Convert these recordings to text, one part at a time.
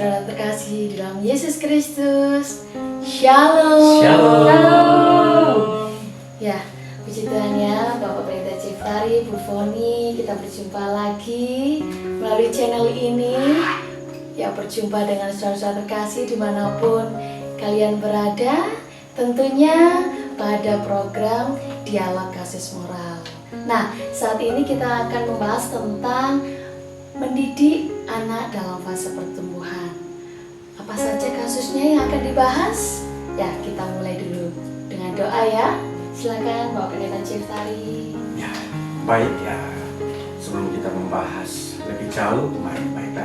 saudara terkasih di dalam Yesus Kristus. Shalom. Shalom. Ya, puji Tuhan ya, Bapak Pendeta Ciftari, Bu Foni, kita berjumpa lagi melalui channel ini. Ya, berjumpa dengan saudara-saudara terkasih dimanapun kalian berada, tentunya pada program Dialog Kasus Moral. Nah, saat ini kita akan membahas tentang mendidik anak dalam fase pertumbuhan. Apa saja kasusnya yang akan dibahas? Ya, kita mulai dulu dengan doa ya. Silakan Bapak Pendeta Ciftari. Ya, baik ya. Sebelum kita membahas lebih jauh, mari kita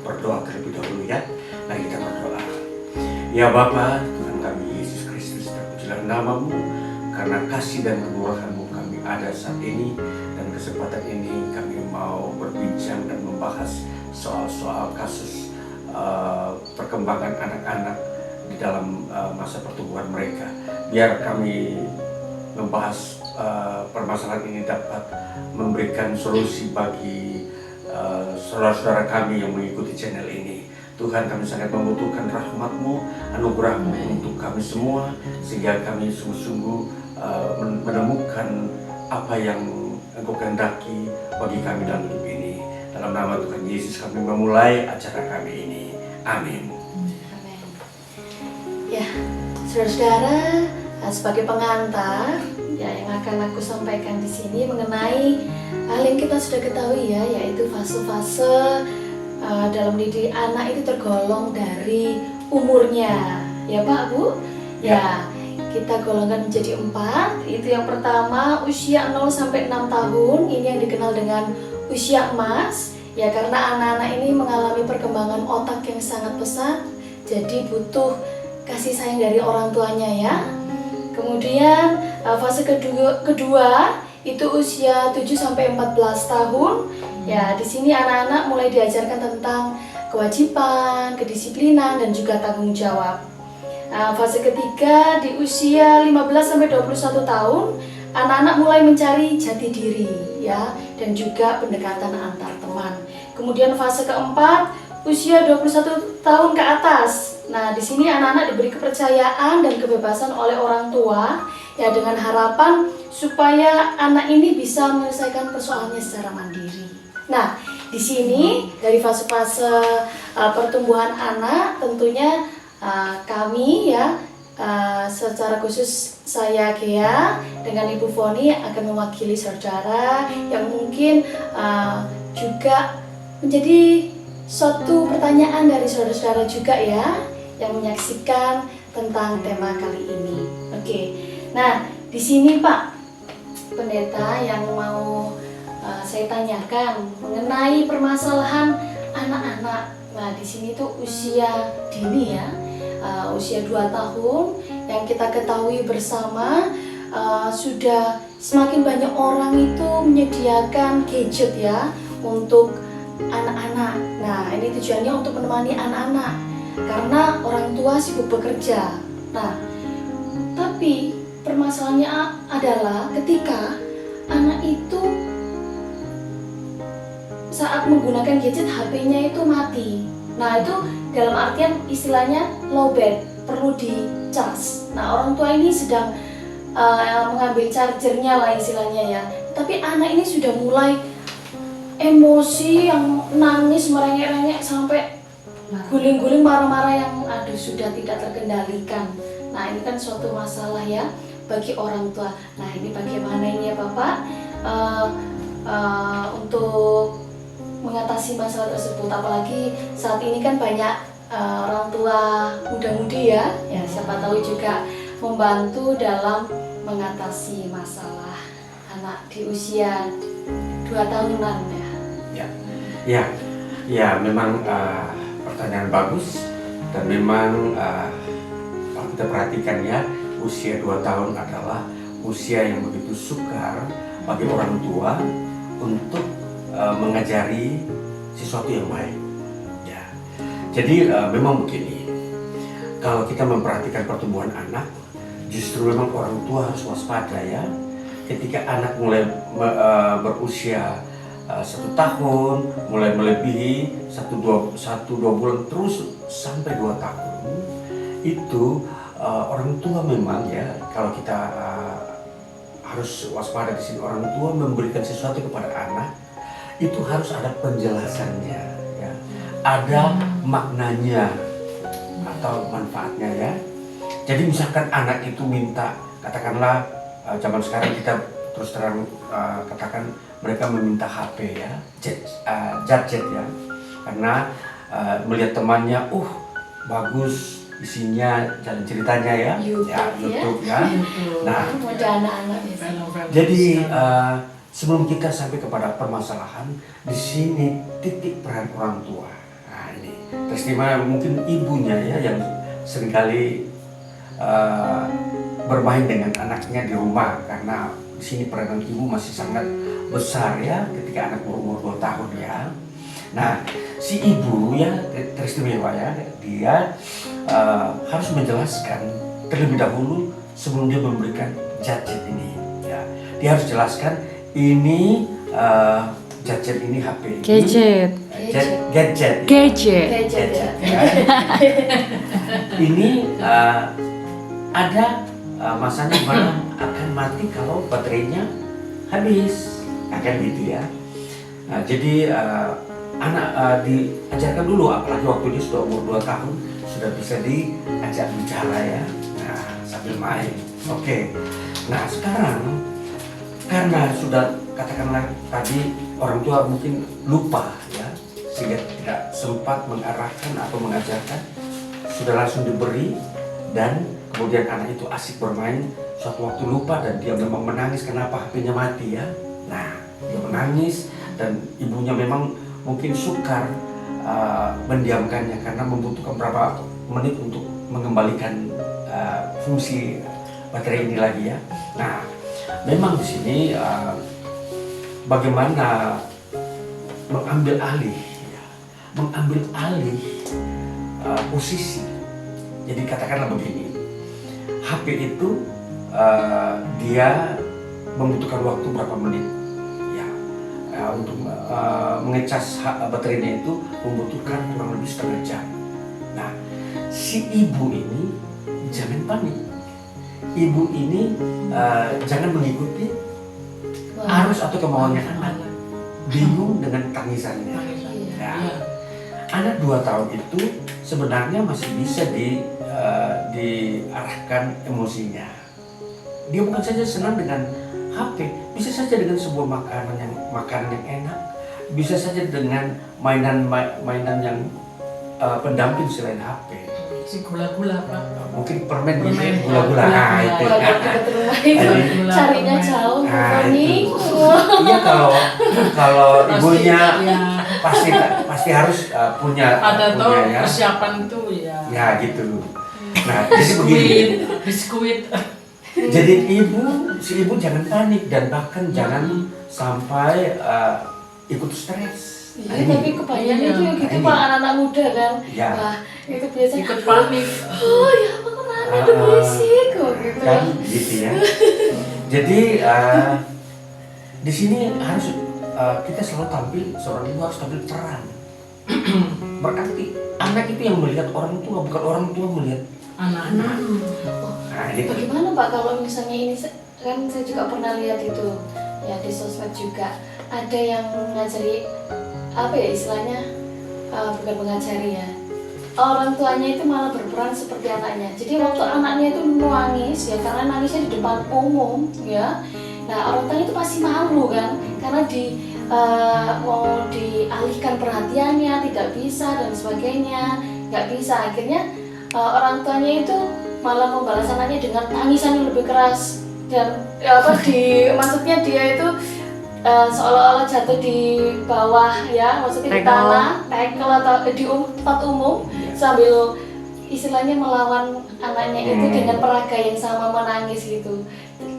berdoa terlebih dahulu ya. Mari kita berdoa. Ya Bapa, Tuhan kami Yesus Kristus, terpujilah nama-Mu, karena kasih dan kemurahan-Mu kami ada saat ini, dan kesempatan ini kami mau berbincang dan membahas soal-soal kasus perkembangan anak-anak di dalam masa pertumbuhan mereka. Biar kami membahas permasalahan ini dapat memberikan solusi bagi saudara-saudara kami yang mengikuti channel ini. Tuhan, kami sangat membutuhkan rahmat-Mu, anugerah-Mu untuk kami semua, sehingga kami sungguh-sungguh menemukan apa yang Engkau kehendaki bagi kami dalam hidup ini. Dalam nama Tuhan Yesus kami memulai acara kami ini. Amin. Amin. Ya, saudara-saudara, sebagai pengantar ya yang akan aku sampaikan di sini mengenai hal yang kita sudah ketahui ya, yaitu fase-fase dalam mendidik anak itu tergolong dari umurnya. Ya Pak, Bu? Ya, kita golongkan menjadi 4. Itu yang pertama, usia 0 sampai 6 tahun. Ini yang dikenal dengan usia emas. Ya, karena anak-anak ini mengalami perkembangan otak yang sangat pesat, jadi butuh kasih sayang dari orang tuanya ya. Kemudian fase kedua itu usia 7 sampai 14 tahun. Ya, di sini anak-anak mulai diajarkan tentang kewajiban, kedisiplinan dan juga tanggung jawab. Fase ketiga di usia 15 sampai 21 tahun, anak-anak mulai mencari jati diri ya, dan juga pendekatan antar teman. Kemudian fase keempat, usia 21 tahun ke atas. Nah, di sini anak-anak diberi kepercayaan dan kebebasan oleh orang tua ya, dengan harapan supaya anak ini bisa menyelesaikan persoalannya secara mandiri. Nah, di sini dari fase-fase pertumbuhan anak tentunya kami ya secara khusus saya Gea dengan Ibu Foni akan mewakili saudara yang mungkin juga menjadi suatu pertanyaan dari saudara-saudara juga ya yang menyaksikan tentang tema kali ini. Oke. Nah, di sini Pak Pendeta yang mau saya tanyakan mengenai permasalahan anak-anak. Nah, di sini tuh usia dini ya, usia 2 tahun yang kita ketahui bersama sudah semakin banyak orang itu menyediakan gadget ya untuk anak-anak. Nah, ini tujuannya untuk menemani anak-anak karena orang tua sibuk bekerja. Nah, tapi permasalahannya adalah ketika anak itu saat menggunakan gadget HP-nya itu mati. Nah, itu dalam artian istilahnya lowbat, perlu di-charge. Nah, orang tua ini sedang mengambil chargernya lah istilahnya ya. Tapi anak ini sudah mulai emosi yang nangis, merengek-rengek sampai guling-guling, marah-marah yang sudah tidak terkendalikan. Nah, ini kan suatu masalah ya bagi orang tua. Nah, ini bagaimana ini ya Bapak untuk mengatasi masalah tersebut, apalagi saat ini kan banyak orang tua muda-mudi ya, siapa tahu juga membantu dalam mengatasi masalah anak di usia 2 tahunan Ya, memang pertanyaan bagus, dan memang kalau kita perhatikan ya, usia 2 tahun adalah usia yang begitu sukar bagi orang tua untuk mengajari sesuatu yang baik. Ya, jadi memang begini, kalau kita memperhatikan pertumbuhan anak, justru memang orang tua harus waspada ya. Ketika anak mulai berusia 1 tahun, mulai melebihi 1-2 bulan terus sampai 2 tahun. Itu orang tua memang ya, kalau kita harus waspada di sini, orang tua memberikan sesuatu kepada anak itu harus ada penjelasannya ya, ada maknanya atau manfaatnya ya. Jadi misalkan anak itu minta, katakanlah zaman sekarang kita terus terang katakan mereka meminta HP ya, gadget ya, karena melihat temannya, bagus isinya jalan ceritanya ya, YouTube ya. Nah, jadi sebelum kita sampai kepada permasalahan, di sini titik peran orang tua. Nah ini, teristimewa mungkin ibunya ya yang seringkali bermain dengan anaknya di rumah, karena di sini peranan ibu masih sangat besar ya ketika anak berumur 2 tahun ya. Nah si ibu ya teristimewa ya, dia harus menjelaskan terlebih dahulu sebelum dia memberikan gadget ini ya. Dia harus jelaskan ini gadget ini HP ini gadget ya. Ini ada masanya mana akan mati kalau baterainya habis, akan gitu ya. Nah, jadi anak diajarkan dulu, apalagi waktu dia sudah umur 2 tahun sudah bisa diajak bicara ya, nah sambil main. Oke. Nah sekarang karena sudah katakanlah tadi orang tua mungkin lupa ya, sehingga tidak sempat mengarahkan atau mengajarkan, sudah langsung diberi, dan kemudian anak itu asik bermain, suatu waktu lupa dan dia memang menangis kenapa HP-nya mati ya. Nah dia menangis dan ibunya memang mungkin sukar mendiamkannya karena membutuhkan beberapa menit untuk mengembalikan fungsi baterai ini lagi ya. Nah memang di sini bagaimana mengambil alih posisi. Jadi katakanlah begini, HP itu dia membutuhkan waktu berapa menit ya, untuk mengecas baterainya itu membutuhkan kurang lebih setengah jam. Nah si ibu ini jangan panik, ibu ini jangan mengikuti arus atau kemauannya anak, bingung dengan tangisannya ya. Anak 2 tahun itu sebenarnya masih bisa diarahkan emosinya. Dia bukan saja senang dengan HP, bisa saja dengan sebuah makanan yang enak, bisa saja dengan mainan yang pendamping selain HP. Si gula-gula Pak. Mungkin permen gula-gula. Nah itu carinya jauh, nih. Iya kalau ibunya pasti harus punya ya. Persiapan itu ya. Ya gitu. Nah jadi begini. Biskuit. Jadi si ibu jangan panik dan bahkan jangan sampai ikut stres. Iya, tapi kebanyakan itu yang gitu Pak, anak-anak muda kan. Ya. Wah, itu biasa ikut panik. Oh ya apa kok anak berisik kok gitu. Kan gitu ya. Jadi di sini harus kita selalu tampil, seorang ibu harus tampil terang. Berarti anak itu yang melihat orang tua, bukan orang tua melihat anak-anak. Nah, gitu. Bagaimana Pak kalau misalnya ini kan saya juga pernah lihat itu ya di sosmed juga ada yang mengajari apa ya istilahnya, bukan mengajari ya, orang tuanya itu malah berperan seperti anaknya. Jadi waktu anaknya itu nangis ya, karena nangisnya di depan umum ya, nah orang tuanya itu pasti malu kan, karena mau dialihkan perhatiannya tidak bisa dan sebagainya, nggak bisa. Akhirnya orang tuanya itu malah membalas anaknya dengan tangisan yang lebih keras dan maksudnya dia itu seolah-olah jatuh di bawah ya, maksudnya di tanah, tackle atau di tempat umum sambil istilahnya melawan anaknya itu dengan peraga yang sama, menangis gitu.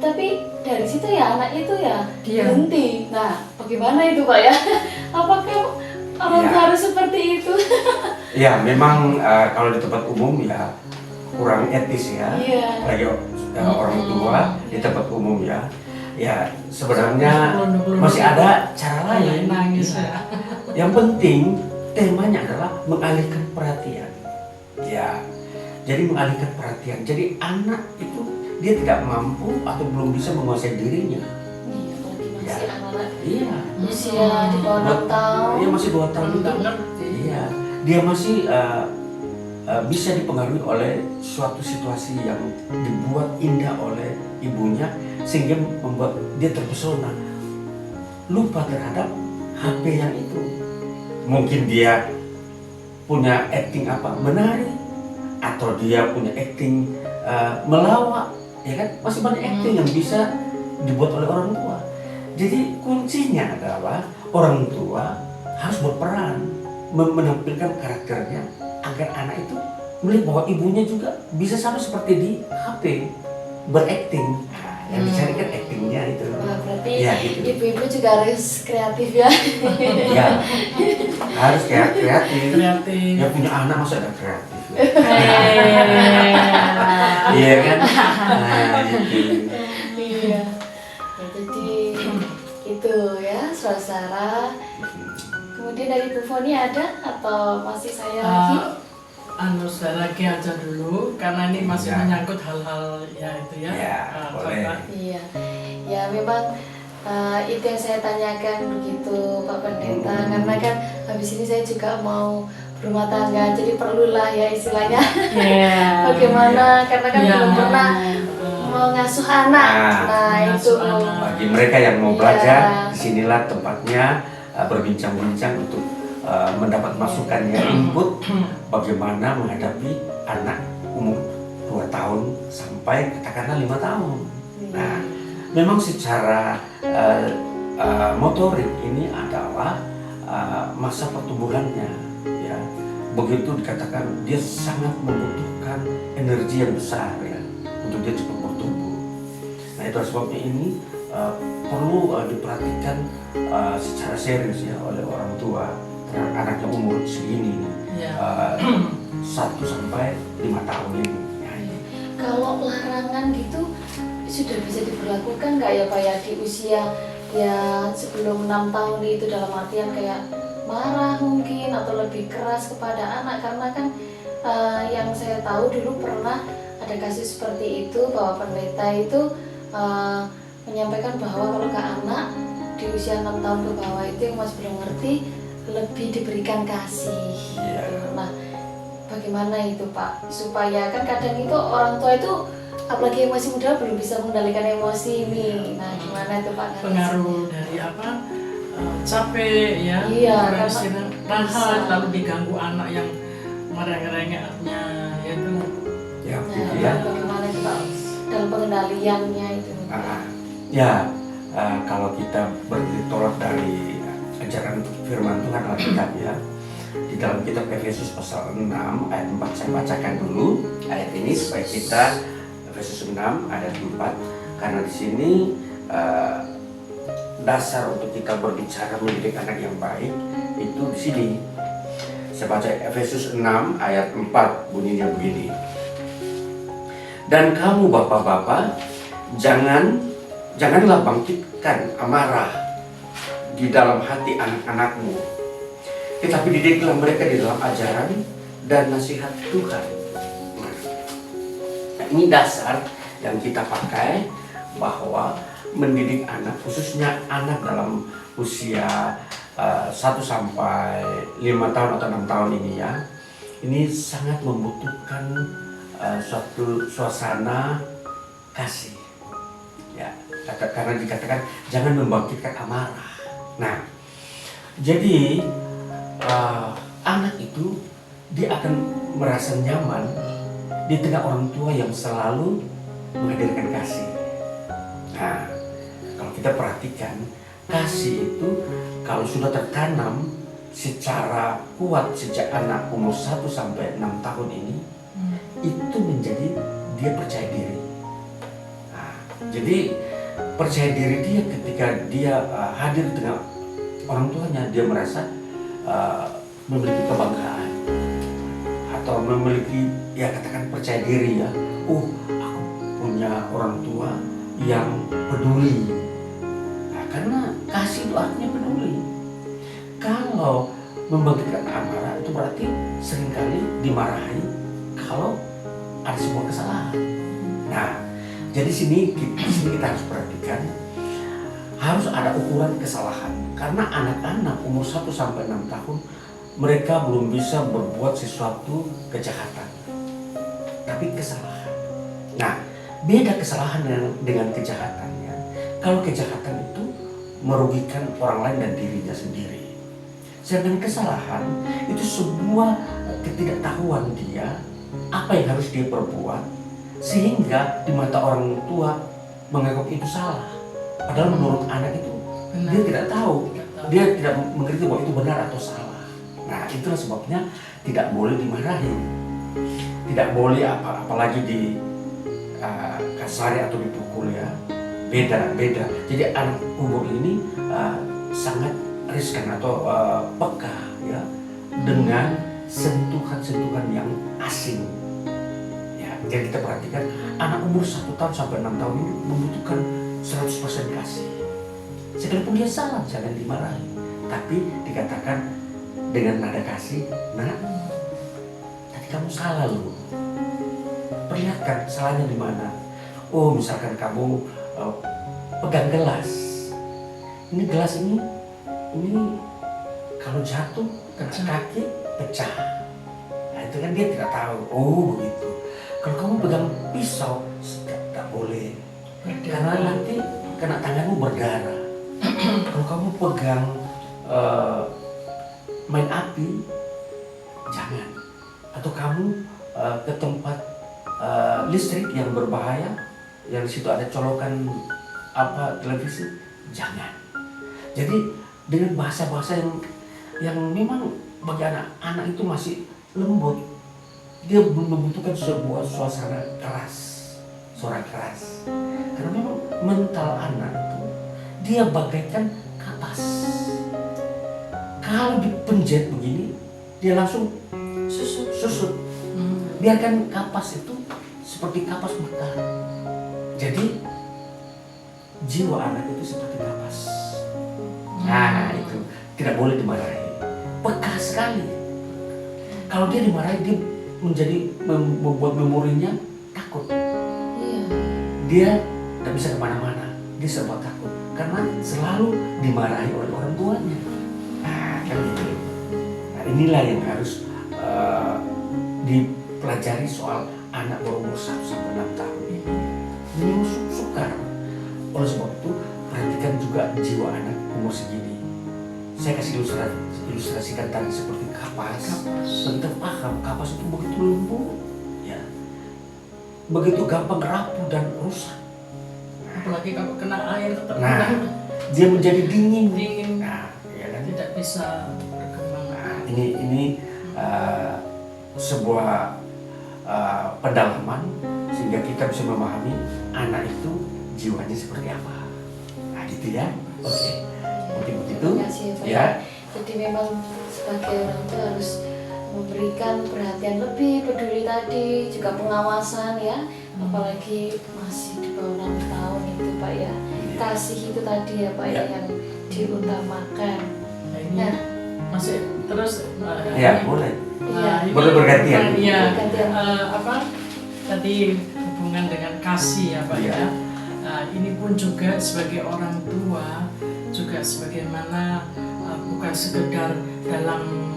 Tapi dari situ ya anak itu ya berhenti. Nah, bagaimana itu Pak ya? Apakah orang tua harus seperti itu? Ya, memang kalau di tempat umum ya kurang etis ya. Lagi orang tua di tempat umum ya. Ya sebenarnya masih ada cara lain. Nangis ya. Yang penting temanya adalah mengalihkan perhatian. Ya, jadi mengalihkan perhatian. Jadi anak itu dia tidak mampu atau belum bisa menguasai dirinya. Iya, apalagi masih Ya. anak-anak Iya. usia di bawah 6 tahun. Dia masih 2 tahun itu. Nggak ngerti. Iya. Dia masih bisa dipengaruhi oleh suatu situasi yang dibuat indah oleh ibunya sehingga membuat dia terpesona, lupa terhadap HP yang itu. Mungkin dia punya acting apa menari, atau dia punya acting melawak, ya kan? Masih banyak acting yang bisa dibuat oleh orang tua. Jadi kuncinya adalah orang tua harus berperan menampilkan karakternya agar anak itu melihat bahwa ibunya juga bisa sama seperti di HP berakting. Nah, yang dicari kan actingnya itu. Wah, berarti Ya, gitu. ibu-ibu juga harus kreatif ya. Ya, harus kreatif. Kreatif. Ya punya anak masa ada kreatif. Eh. Iya kan? Nah, gitu. Iya. Ya, jadi itu ya saudara. Kemudian dari Bu Foni ada atau masih saya lagi? Saya lagi aja dulu karena ini masih Ya. menyangkut hal-hal ya itu ya. Ya, boleh. Coba. Iya. Ya memang itu yang saya tanyakan begitu Pak Pendeta, karena kan habis ini saya juga mau berumah tangga, jadi perlulah ya istilahnya bagaimana, karena kan Ya. belum pernah mengasuh anak. Nah itu mengasuh anak. Bagi mereka yang mau Iya. belajar, disinilah tempatnya berbincang-bincang untuk mendapat masukannya, input bagaimana menghadapi anak umur 2 tahun sampai katakanlah 5 tahun. Nah, memang secara motorik ini adalah masa pertumbuhannya, ya. Begitu dikatakan dia sangat membutuhkan energi yang besar ya untuk dia cepat bertumbuh. Nah, itu sebabnya ini perlu diperhatikan secara serius ya oleh orang tua terhadap anak yang umur segini, Ya. 1 sampai 5 tahun ini. Ya, Kalau larangan gitu sudah bisa diberlakukan nggak ya Pak ya di usia ya sebelum 6 tahun itu, dalam artian kayak marah mungkin atau lebih keras kepada anak, karena kan yang saya tahu dulu pernah ada kasus seperti itu bahwa pendeta itu menyampaikan bahwa kalau ke anak di usia 6 tahun ke bawah itu yang masih belum ngerti lebih diberikan kasih. Iya. Gitu. Nah, bagaimana itu Pak? Supaya kan kadang itu orang tua itu apalagi yang masih muda belum bisa mengendalikan emosi nih. Nah, gimana itu Pak? Pengaruh dari apa? Capek ya. Iya, kurang karena istirahat, bisa. lalu diganggu anak yang merengek-rengeknya itu. ya, Nah, gitu ya. bagaimana itu Pak dalam pengendaliannya itu? Ya, kalau kita bertolak dari ajaran firman Tuhan Alkitab ya, di dalam kitab Efesus pasal 6 ayat 4 saya bacakan dulu ayat ini supaya kita, Efesus 6 ayat 4, karena di sini dasar untuk kita berbicara mendidik anak yang baik itu di sini. Saya baca Efesus 6 ayat 4, bunyinya begini. Dan kamu bapak-bapak, janganlah bangkitkan amarah di dalam hati anak-anakmu, tetapi didiklah mereka di dalam ajaran dan nasihat Tuhan. Nah, ini dasar yang kita pakai bahwa mendidik anak, khususnya anak dalam usia 1 sampai 5 tahun atau 6 tahun ini ya, ini sangat membutuhkan suatu suasana kasih. Ya, karena dikatakan jangan membangkitkan amarah. Nah, jadi anak itu dia akan merasa nyaman di tengah orang tua yang selalu menghadirkan kasih. Nah, kalau kita perhatikan, kasih itu kalau sudah tertanam secara kuat sejak anak umur 1 sampai 6 tahun ini, itu menjadi dia percaya diri. Nah, jadi percaya diri dia ketika dia hadir dengan orang tuanya, dia merasa memiliki kebanggaan atau memiliki, ya katakan percaya diri ya. Aku punya orang tua yang peduli kasih itu artinya peduli. Kalau membangkitkan amarah itu berarti seringkali dimarahi kalau ada sebuah kesalahan. Nah, jadi sini kita harus perhatikan, harus ada ukuran kesalahan. Karena anak-anak umur 1 sampai 6 tahun mereka belum bisa berbuat sesuatu kejahatan, tapi kesalahan. Nah, beda kesalahan dengan kejahatannya. Kalau kejahatan itu merugikan orang lain dan dirinya sendiri. Sedangkan kesalahan itu sebuah ketidaktahuan dia apa yang harus dia perbuat, sehingga di mata orang tua menganggap itu salah. Padahal menurut anak itu dia tidak tahu, dia tidak mengerti bahwa itu benar atau salah. Nah, itulah sebabnya tidak boleh dimarahi, tidak boleh apalagi di kasari atau dipukul ya. Beda. Jadi anak umur ini sangat riskan atau peka ya dengan sentuhan-sentuhan yang asing. Ya, jadi kita perhatikan anak umur 1 tahun sampai 6 tahun ini membutuhkan 100% kasih. Sekalipun dia salah jangan dimarahi, tapi dikatakan dengan nada kasih, "Nak, tadi kamu salah loh." Perlihatkan salahnya di mana. Oh, misalkan kamu pegang gelas. Ini gelas ini kalau jatuh kena kaki pecah. Nah, itu kan dia tidak tahu. Oh, begitu. Kalau kamu pegang pisau tidak boleh, karena nanti kena tanganmu berdarah. Kalau kamu pegang main api, jangan. Atau kamu ke tempat listrik yang berbahaya, yang situ ada colokan televisi, jangan. Jadi dengan bahasa-bahasa yang memang bagi anak-anak itu masih lembut, dia membutuhkan sebuah suasana keras, suara keras. Karena memang mental anak itu dia bagaikan kapas. Kalau dipenjat begini, dia langsung susut. Biarkan kapas itu seperti kapas mekar. Jadi jiwa anak itu seperti kapas. Nah, itu tidak boleh dimarahi. Peka sekali. Kalau dia dimarahi, dia menjadi membuat memorinya takut. Dia tidak bisa kemana-mana. Dia serba takut karena selalu dimarahi oleh orang tuanya. Nah, kan gitu. Nah, inilah yang harus dipelajari soal anak berumur 1 sampai 6 tahun ini. Ini sukar. Oleh sebab itu, perhatikan juga jiwa anak umur segini. Saya kasih ilustrasikan tadi seperti kapas. Kita paham kapas itu begitu lembut, ya, begitu gampang rapuh dan rusak. Apalagi kalau kena air Dia menjadi dingin. Nah, ya kan? tidak bisa berkembang. Nah, ini sebuah pendalaman sehingga kita bisa memahami anak itu jiwanya seperti apa. Nah, gitu ya. Oke. Mungkin begitu. Terima kasih ya, Pak. Ya. Jadi memang sebagai orang tua harus memberikan perhatian lebih, peduli tadi, juga pengawasan ya. Apalagi masih di bawah 6 tahun itu Pak ya. Kasih itu tadi ya Pak ya yang diutamakan. Nah, ini Nah, masih terus Ya, boleh. iya. ini Boleh bergantian. Iya. Bergantian. Tadi hubungan dengan kasih ya Pak Iya. ya. Ini pun juga sebagai orang tua juga sebagaimana bukan sekedar dalam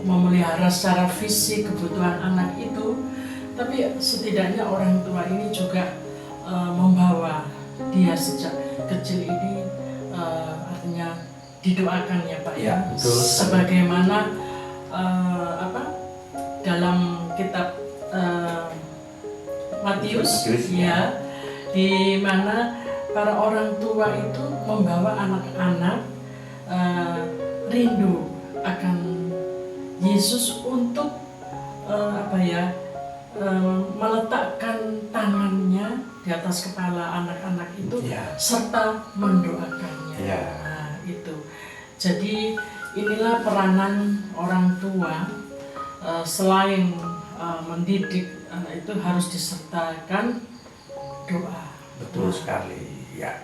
memelihara secara fisik kebutuhan anak itu, tapi setidaknya orang tua ini juga membawa dia sejak kecil ini, artinya didoakan ya Pak Ya, betul. sebagaimana dalam kitab Matius ya, di mana para orang tua itu membawa anak-anak rindu akan Yesus untuk meletakkan tangannya di atas kepala anak-anak itu serta mendoakannya. Nah, itu. Jadi inilah peranan orang tua, selain mendidik anak itu harus disertakan doa. Betul sekali. Ya.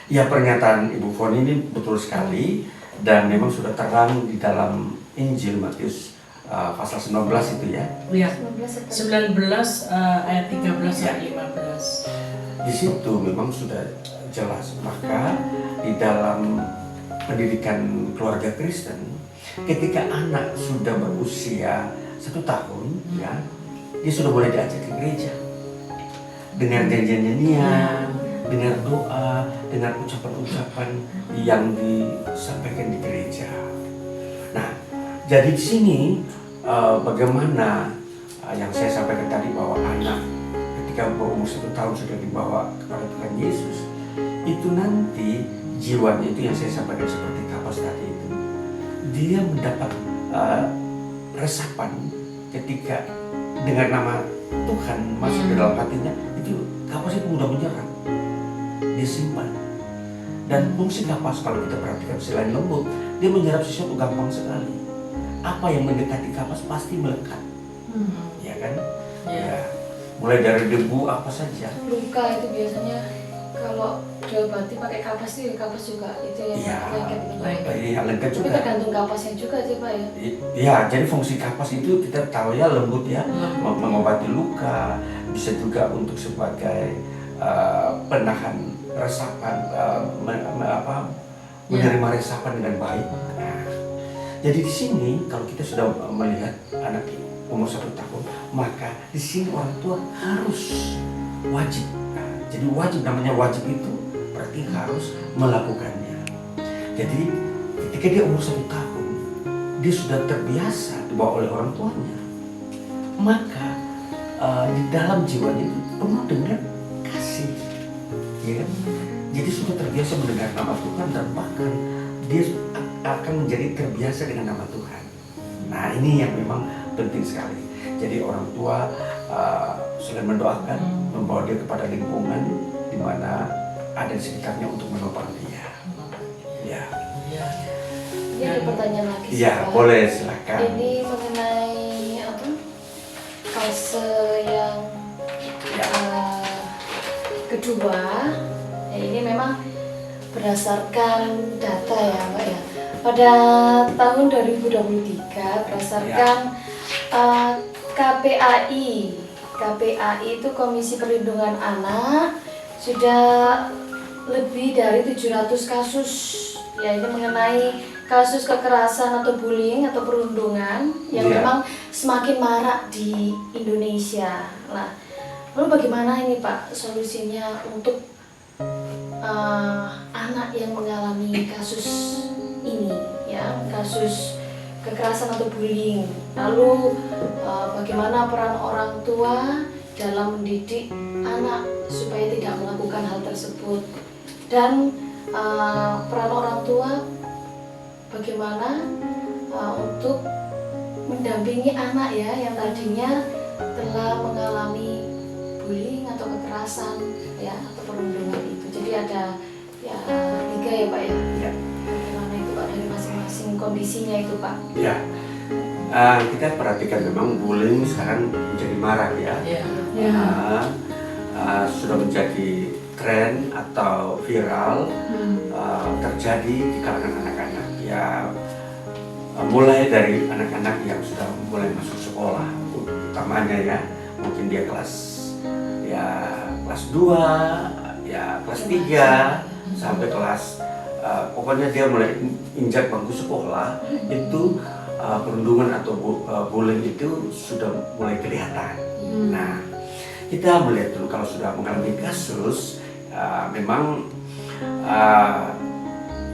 Ya, pernyataan Ibu Fon ini betul sekali dan memang sudah terang di dalam Injil Matius pasal 19 itu ya. Ya, 19 19 ayat 13 sampai 15. Di situ memang sudah jelas. Maka di dalam pendidikan keluarga Kristen, ketika anak sudah berusia 1 tahun, ya, dia sudah boleh diajak ke gereja. Dengar nyanyian, dengar doa, dengar ucapan-ucapan yang disampaikan di gereja. Nah, jadi di sini bagaimana yang saya sampaikan tadi bahwa anak ketika berumur 1 tahun sudah dibawa kepada Tuhan Yesus, itu nanti jiwanya itu yang saya sampaikan seperti kapas tadi itu, dia mendapat resapan ketika dengar nama Tuhan masuk ke dalam hatinya, itu kapas itu mudah menyerap, dia simpan. Dan fungsi kapas kalau kita perhatikan selain lembut, dia menyerap sesuatu gampang sekali. Apa yang mendekati kapas pasti melekat, ya kan? Ya, mulai dari debu apa saja. Luka itu biasanya kalau diobati pakai kapas itu, kapas juga itu yang Iya, lengket itu. Iya, lengket Tapi juga. tergantung kapasnya juga sih Pak ya. Iya, jadi fungsi kapas itu kita tahu ya lembut ya, mengobati luka, bisa juga untuk sebagai penahan resapan, menerima resapan dengan baik. Nah, jadi di sini kalau kita sudah melihat anak umur 1 tahun, maka di sini orang tua harus wajib. Nah, jadi wajib, namanya wajib itu berarti harus melakukannya. Jadi ketika dia umur 1 tahun, dia sudah terbiasa dibawa oleh orang tuanya, maka di dalam jiwanya itu penuh dengan kasih, ya. Jadi sudah terbiasa mendengar nama Tuhan dan bahkan dia akan menjadi terbiasa dengan nama Tuhan. Nah, ini yang memang penting sekali. Jadi orang tua selain mendoakan, membawa dia kepada lingkungan di mana ada di sekitarnya untuk menopang dia. Ya. Ini ada pertanyaan lagi sih Ya, Pak. boleh silakan. Ini mengenai apa? Fase yang kedua. Ya, ini memang berdasarkan data ya Pak ya. Pada tahun 2023 berdasarkan KPAI itu Komisi Perlindungan Anak, sudah lebih dari 700 kasus ya, ini mengenai kasus kekerasan atau bullying atau perundungan yang memang semakin marak di Indonesia. Nah, lalu bagaimana ini Pak solusinya untuk anak yang mengalami kasus ini ya, kasus kekerasan atau bullying? Lalu bagaimana peran orang tua dalam mendidik anak supaya tidak melakukan hal tersebut, dan peran orang tua bagaimana untuk mendampingi anak ya yang tadinya telah mengalami bullying atau kekerasan ya atau perundungan itu. Jadi ada ya 3 ya Pak ya. Ya. Bagaimana itu Pak dari masing-masing kondisinya itu Pak? Ya, kita perhatikan memang bullying sekarang menjadi marak ya. Sudah menjadi tren atau viral, terjadi di kalangan anak-anak ya, mulai dari anak-anak yang sudah mulai masuk sekolah utamanya ya, mungkin dia kelas 2 ya, kelas 3 sampai kelas pokoknya dia mulai injak bangku sekolah, itu perundungan atau bullying itu sudah mulai kelihatan. Nah, kita melihat dulu kalau sudah mengalami kasus, memang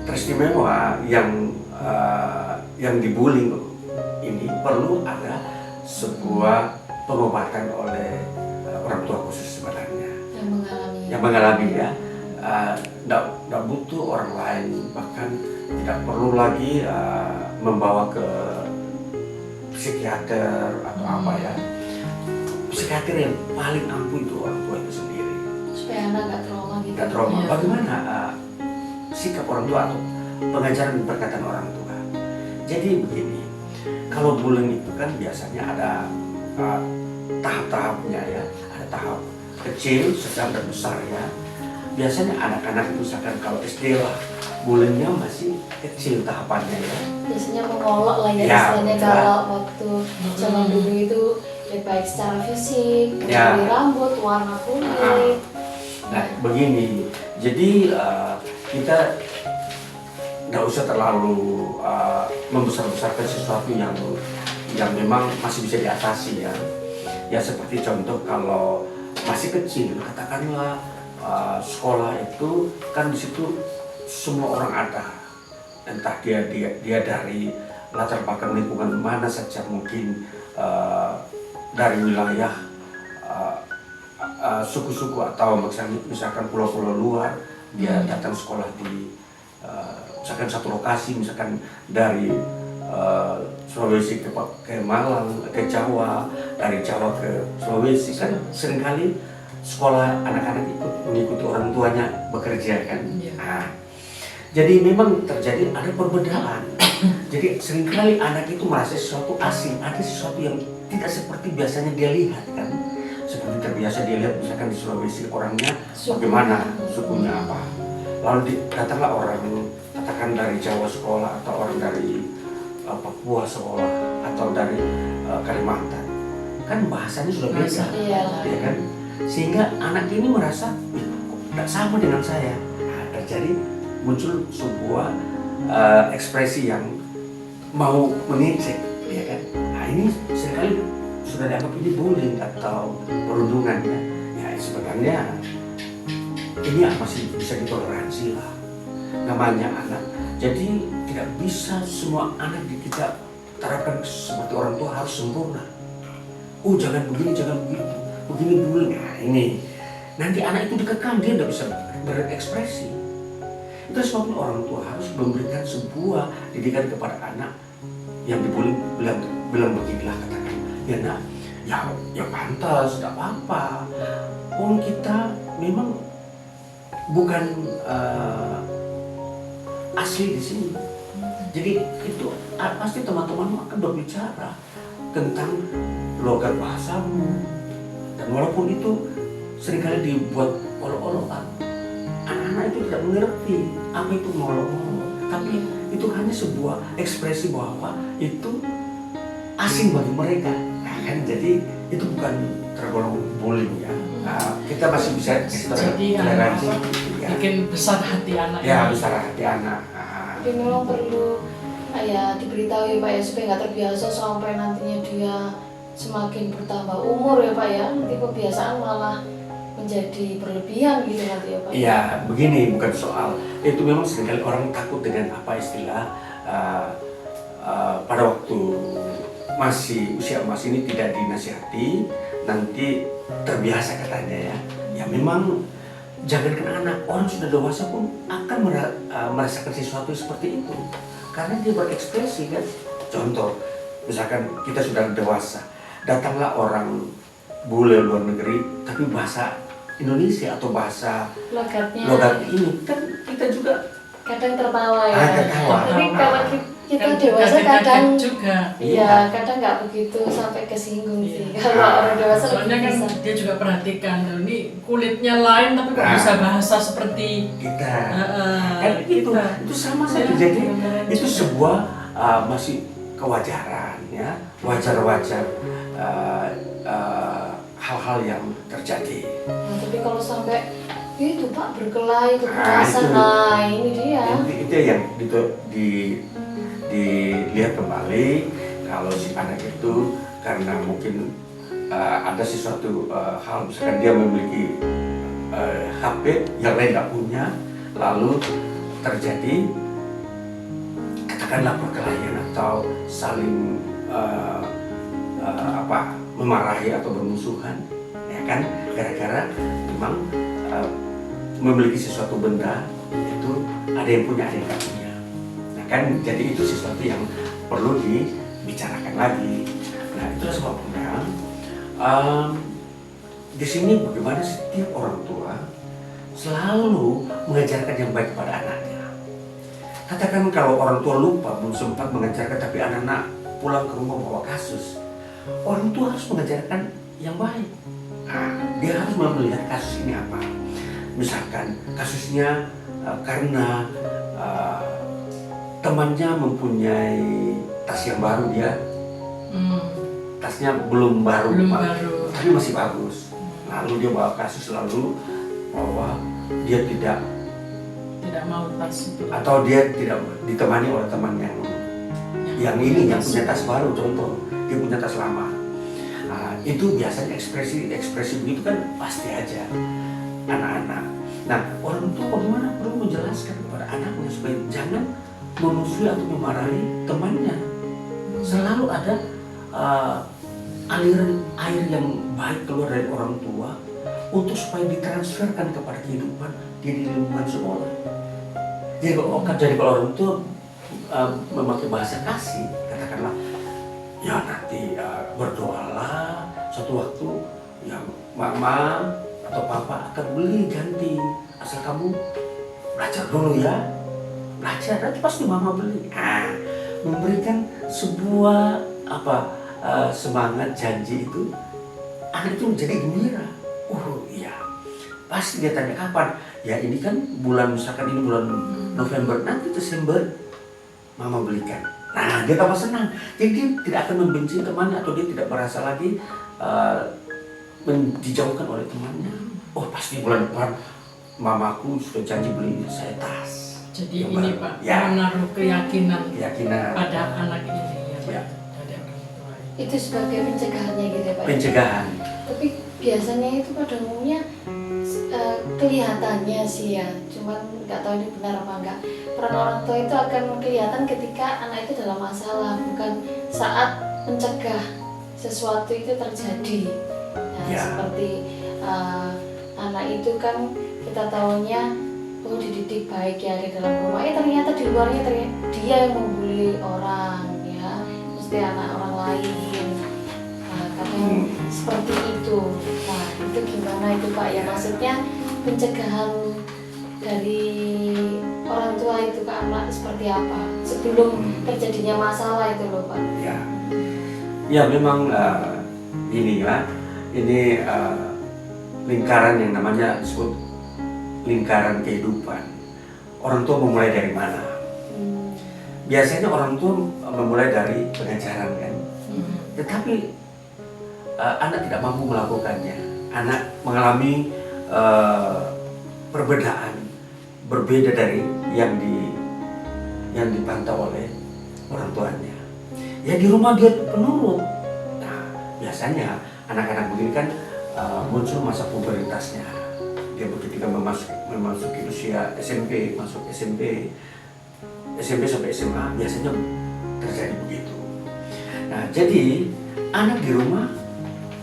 teristimewa yang dibullying ini perlu ada sebuah pengobatan oleh orang tua khusus sebenarnya yang mengalami ya. Tidak butuh orang lain, bahkan tidak perlu lagi membawa ke psikiater atau apa ya. Psikiater yang paling ampuh itu orang tua itu sendiri, Supaya anak nggak trauma gitu. tidak trauma. Bagaimana sikap orang tua atau pengajaran dan perkataan orang tua? Jadi begini, kalau bullying itu kan biasanya ada tahap-tahapnya ya, ada tahap kecil, sedang dan besar ya. biasanya anak-anak misalkan kalau SD lah, bullyingnya masih kecil tahapannya ya. Biasanya mengolok lah ya, Ya, istilahnya betul. kalau waktu zaman dulu itu ya baik secara fisik, Ya. dari rambut, warna kulit. Nah begini, jadi kita nggak usah terlalu membesar-besarkan sesuatu yang memang masih bisa diatasi ya. Ya seperti contoh kalau masih kecil, katakanlah sekolah itu kan di situ semua orang ada, entah dia dari latar belakang lingkungan mana saja, mungkin dari wilayah suku-suku atau misalkan pulau-pulau luar, dia datang sekolah di misalkan satu lokasi, misalkan dari Sulawesi ke Malang, ke Jawa, dari Jawa ke Sulawesi, kan seringkali sekolah anak-anak ikut mengikuti orang tuanya bekerja kan. Nah, jadi memang terjadi ada perbedaan. Jadi seringkali anak itu merasa sesuatu asing, ada sesuatu yang tidak seperti biasanya dia lihat kan. Seperti terbiasa dia lihat misalkan di Sulawesi orangnya bagaimana, sukunya apa. Lalu datanglah orang katakan dari Jawa sekolah, atau orang dari Papua sekolah, atau dari Kalimantan, kan bahasanya sudah beda, ya kan? Sehingga anak ini merasa kok tidak sama dengan saya. Nah, terjadi muncul sebuah ekspresi yang mau mengejek, ya kan? Nah ini seringkali sudah dianggap ini bullying atau perundungan ya. Ya sebenarnya ini masih bisa ditoleransi lah, namanya anak. Jadi tidak bisa semua anak kita terapkan seperti orang tua harus sempurna. Jangan begini, jangan begitu, begini bullying. Nah ini nanti anak itu dikekang, dia tidak bisa berekspresi. Itu sebabnya orang tua harus memberikan sebuah didikan kepada anak yang dibully, bilang beginilah, katakan, ya nak, ya pantas, tidak apa-apa. Kita memang bukan asli di sini. Jadi itu pasti teman-temanmu akan berbicara tentang logat bahasamu, dan walaupun itu seringkali dibuat olok-olokan, anak-anak itu tidak mengerti apa itu ngolok-ngolok, tapi itu hanya sebuah ekspresi bahwa itu asing bagi mereka. Nah, kan jadi itu bukan tergolong bullying ya. Nah, kita masih bisa jadi toleransi ya. Bikin besar hati anak Ya, besar hati anak. Jadi memang perlu ya diberitahu ya Pak ya, supaya nggak terbiasa sampai nantinya dia semakin bertambah umur ya Pak ya, nanti kebiasaan malah menjadi berlebihan gitu nanti ya Pak. Iya, begini, bukan soal itu, memang seringkali orang takut dengan apa istilah pada waktu masih usia emas ini tidak dinasihati, nanti terbiasa katanya ya. Ya memang jangankan anak, orang sudah dewasa pun akan merasakan sesuatu seperti itu karena dia berekspresi kan. Contoh, misalkan kita sudah dewasa, datanglah orang bule luar negeri tapi bahasa Indonesia atau bahasa logat ini, kan kita juga kadang tertawa ya. Tertawa. Tapi kalau kita Kan dewasa kadang juga. iya, kadang nggak begitu sampai kesinggung sih. Kalau orang dewasa Soalnya kan lebih bisa. dia juga perhatikan, ini kulitnya lain tapi kok bisa bahasa seperti kita. kan Itu sama saja. Ya, Jadi benar-benar itu juga. sebuah masih kewajaran ya, wajar-wajar hal-hal yang terjadi. Nah, tapi kalau sampai itu Pak berkelahi kekerasan, itu. nah ini dia. Itu yang dilihat kembali kalau si anak itu karena mungkin ada sesuatu hal, misalkan dia memiliki HP yang lain nggak punya, lalu terjadi katakanlah perkelahian atau saling memarahi atau bermusuhan, ya kan, gara-gara memang memiliki sesuatu benda itu ada yang punya, ada yang nggak punya. Nah kan, jadi itu sesuatu yang perlu dibicarakan lagi. Nah itulah sebabnya di sini bagaimana setiap orang tua selalu mengajarkan yang baik kepada anaknya. Katakan kalau orang tua lupa, belum sempat mengajarkan, tapi anak-anak pulang ke rumah bawa kasus, orang tua harus mengajarkan yang baik. Nah, dia harus melihat kasus ini apa. misalkan kasusnya karena temannya mempunyai tas yang baru, dia tasnya belum baru, tapi masih bagus. Lalu dia bawa kasus, lalu bahwa dia tidak mau tas itu, atau dia tidak ditemani oleh teman yang ini yang punya tas baru, contoh dia punya tas lama. Nah, itu biasanya ekspresi begitu kan pasti aja anak-anak. Nah, orang tua bagaimana perlu menjelaskan kepada anaknya supaya jangan memusuhi atau memarahi temannya. Selalu ada aliran air yang baik keluar dari orang tua untuk supaya ditransferkan kepada kehidupan di lingkungan sekolah. Jadi kalau orang tua memakai bahasa kasih, katakanlah, ya nanti berdoalah suatu waktu yang mama atau papa akan beli ganti, asal kamu belajar dulu ya, belajar nanti pasti mama beli. Memberikan sebuah semangat janji itu, anak itu menjadi gembira. Iya, pasti dia tanya kapan? Ya ini kan bulan, misalkan ini bulan November, nanti Desember mama belikan. Nah, dia tambah senang. Jadi dia tidak akan membenci temannya atau dia tidak merasa lagi dijauhkan oleh temannya. Oh, pasti bulan depan mamaku sudah janji beli saya tas. Jadi ini Pak, menaruh keyakinan pada anak ini ya, pada orang tua. Itu sebagai pencegahannya gitu ya Pak? Pencegahan. Tapi biasanya itu pada umumnya kelihatannya sih ya, cuman nggak tahu ini benar apa enggak. Peran orang tua itu akan kelihatan ketika anak itu dalam masalah, bukan saat mencegah sesuatu itu terjadi. Nah, seperti anak itu kan kita tahunya dididik baik ya di dalam rumah, ternyata di luarnya dia yang membuli orang ya, mesti anak orang lain. Kadang seperti itu. Nah, itu gimana itu Pak ya, maksudnya pencegahan dari orang tua itu ke anak seperti apa sebelum terjadinya masalah itu loh Pak? Ya memang ini lingkaran yang namanya disebut lingkaran kehidupan. Orang tua memulai dari mana? Biasanya orang tua memulai dari pengajaran kan, tetapi anak tidak mampu melakukannya. Anak mengalami perbedaan, berbeda dari yang dipantau oleh orang tuanya. Ya di rumah dia penurut. Nah, biasanya anak-anak begini kan muncul masa pubertasnya. Dia ketika memasuki usia SMP, masuk SMP sampai SMA biasanya terjadi begitu. Nah, jadi anak di rumah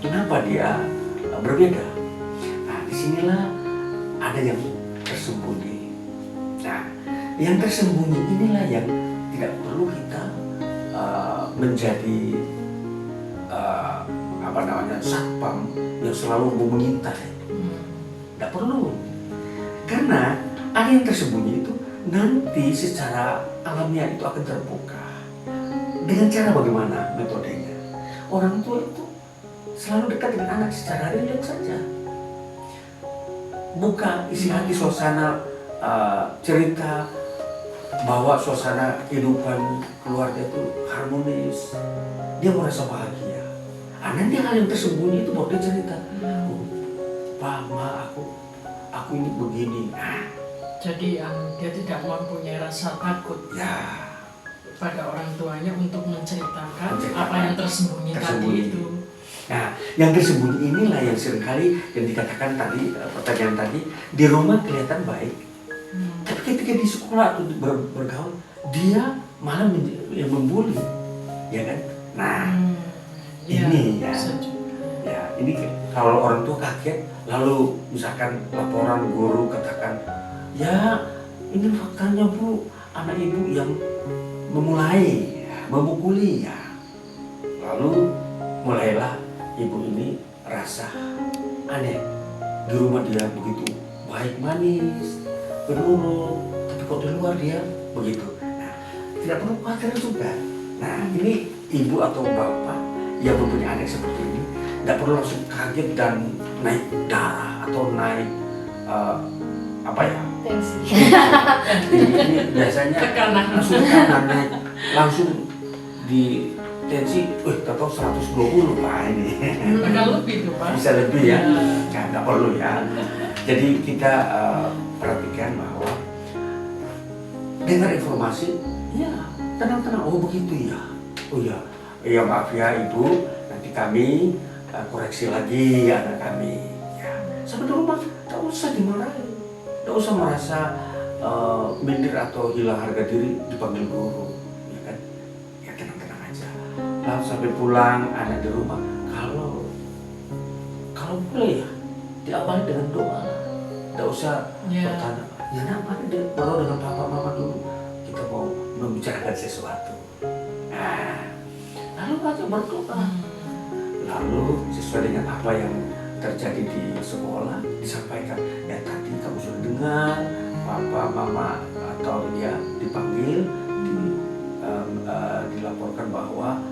kenapa dia berbeda? Nah, disinilah ada yang tersembunyi. Nah, yang tersembunyi inilah yang tidak perlu kita menjadi satpam yang selalu mengintai. Tidak perlu, karena ada yang tersembunyi itu nanti secara alamiah itu akan terbuka. Dengan cara bagaimana metodenya? Orang tua itu selalu dekat dengan anak secara rileks saja. Buka isi hati suasana cerita, bahwa suasana kehidupan keluarga itu harmonis. Dia merasa bahagia. Nanti hal yang tersembunyi itu baru dia cerita. Pak, Ma, aku ini begini. Jadi dia tidak mempunyai rasa takut pada orang tuanya untuk menceritakan apa yang tersembunyi tadi itu. Nah, yang tersembunyi inilah yang seringkali yang dikatakan tadi, pertanyaan tadi, di rumah kelihatan baik, tapi ketika di sekolah atau bergaul, dia malah membuli, ya kan? Nah, ini ini kalau orang tua kaget, lalu misalkan laporan guru katakan, ya ini faktanya Bu, anak ibu yang memulai memukuli ya. Lalu mulailah ibu ini rasa aneh, di rumah dia begitu baik manis, penurut, tapi kok di luar dia begitu. Nah, tidak perlu khawatir juga. Nah, ini ibu atau bapak yang mempunyai anak seperti ini tidak perlu langsung kaget dan naik darah atau naik apa ya? Tensi. Ini biasanya Tekanan. langsung kanan naik, langsung di tensi, tahu 120 Pak ini. Bahkan lebih tuh Pak. Bisa lebih ya? Ya. Nggak perlu ya. Jadi kita perhatikan bahwa dengar informasi, ya tenang-tenang. Oh begitu ya. Oh ya, ya maaf ya Ibu. Nanti kami koreksi lagi anak kami. Ya, sampai di rumah tak usah dimarahin, tak usah merasa minder atau hilang harga diri dipanggil guru, ya kan? Ya tenang-tenang aja. Lalu sampai pulang anak di rumah, kalau boleh ya diawali dengan doa, tak usah bertanya. Ya nama baru dengan papa mama dulu kita mau membicarakan sesuatu. Nah, lalu aja berdoa. Lalu sesuai dengan apa yang terjadi di sekolah disampaikan. Ya tadi kamu sudah dengar papa mama atau dia dipanggil, dilaporkan bahwa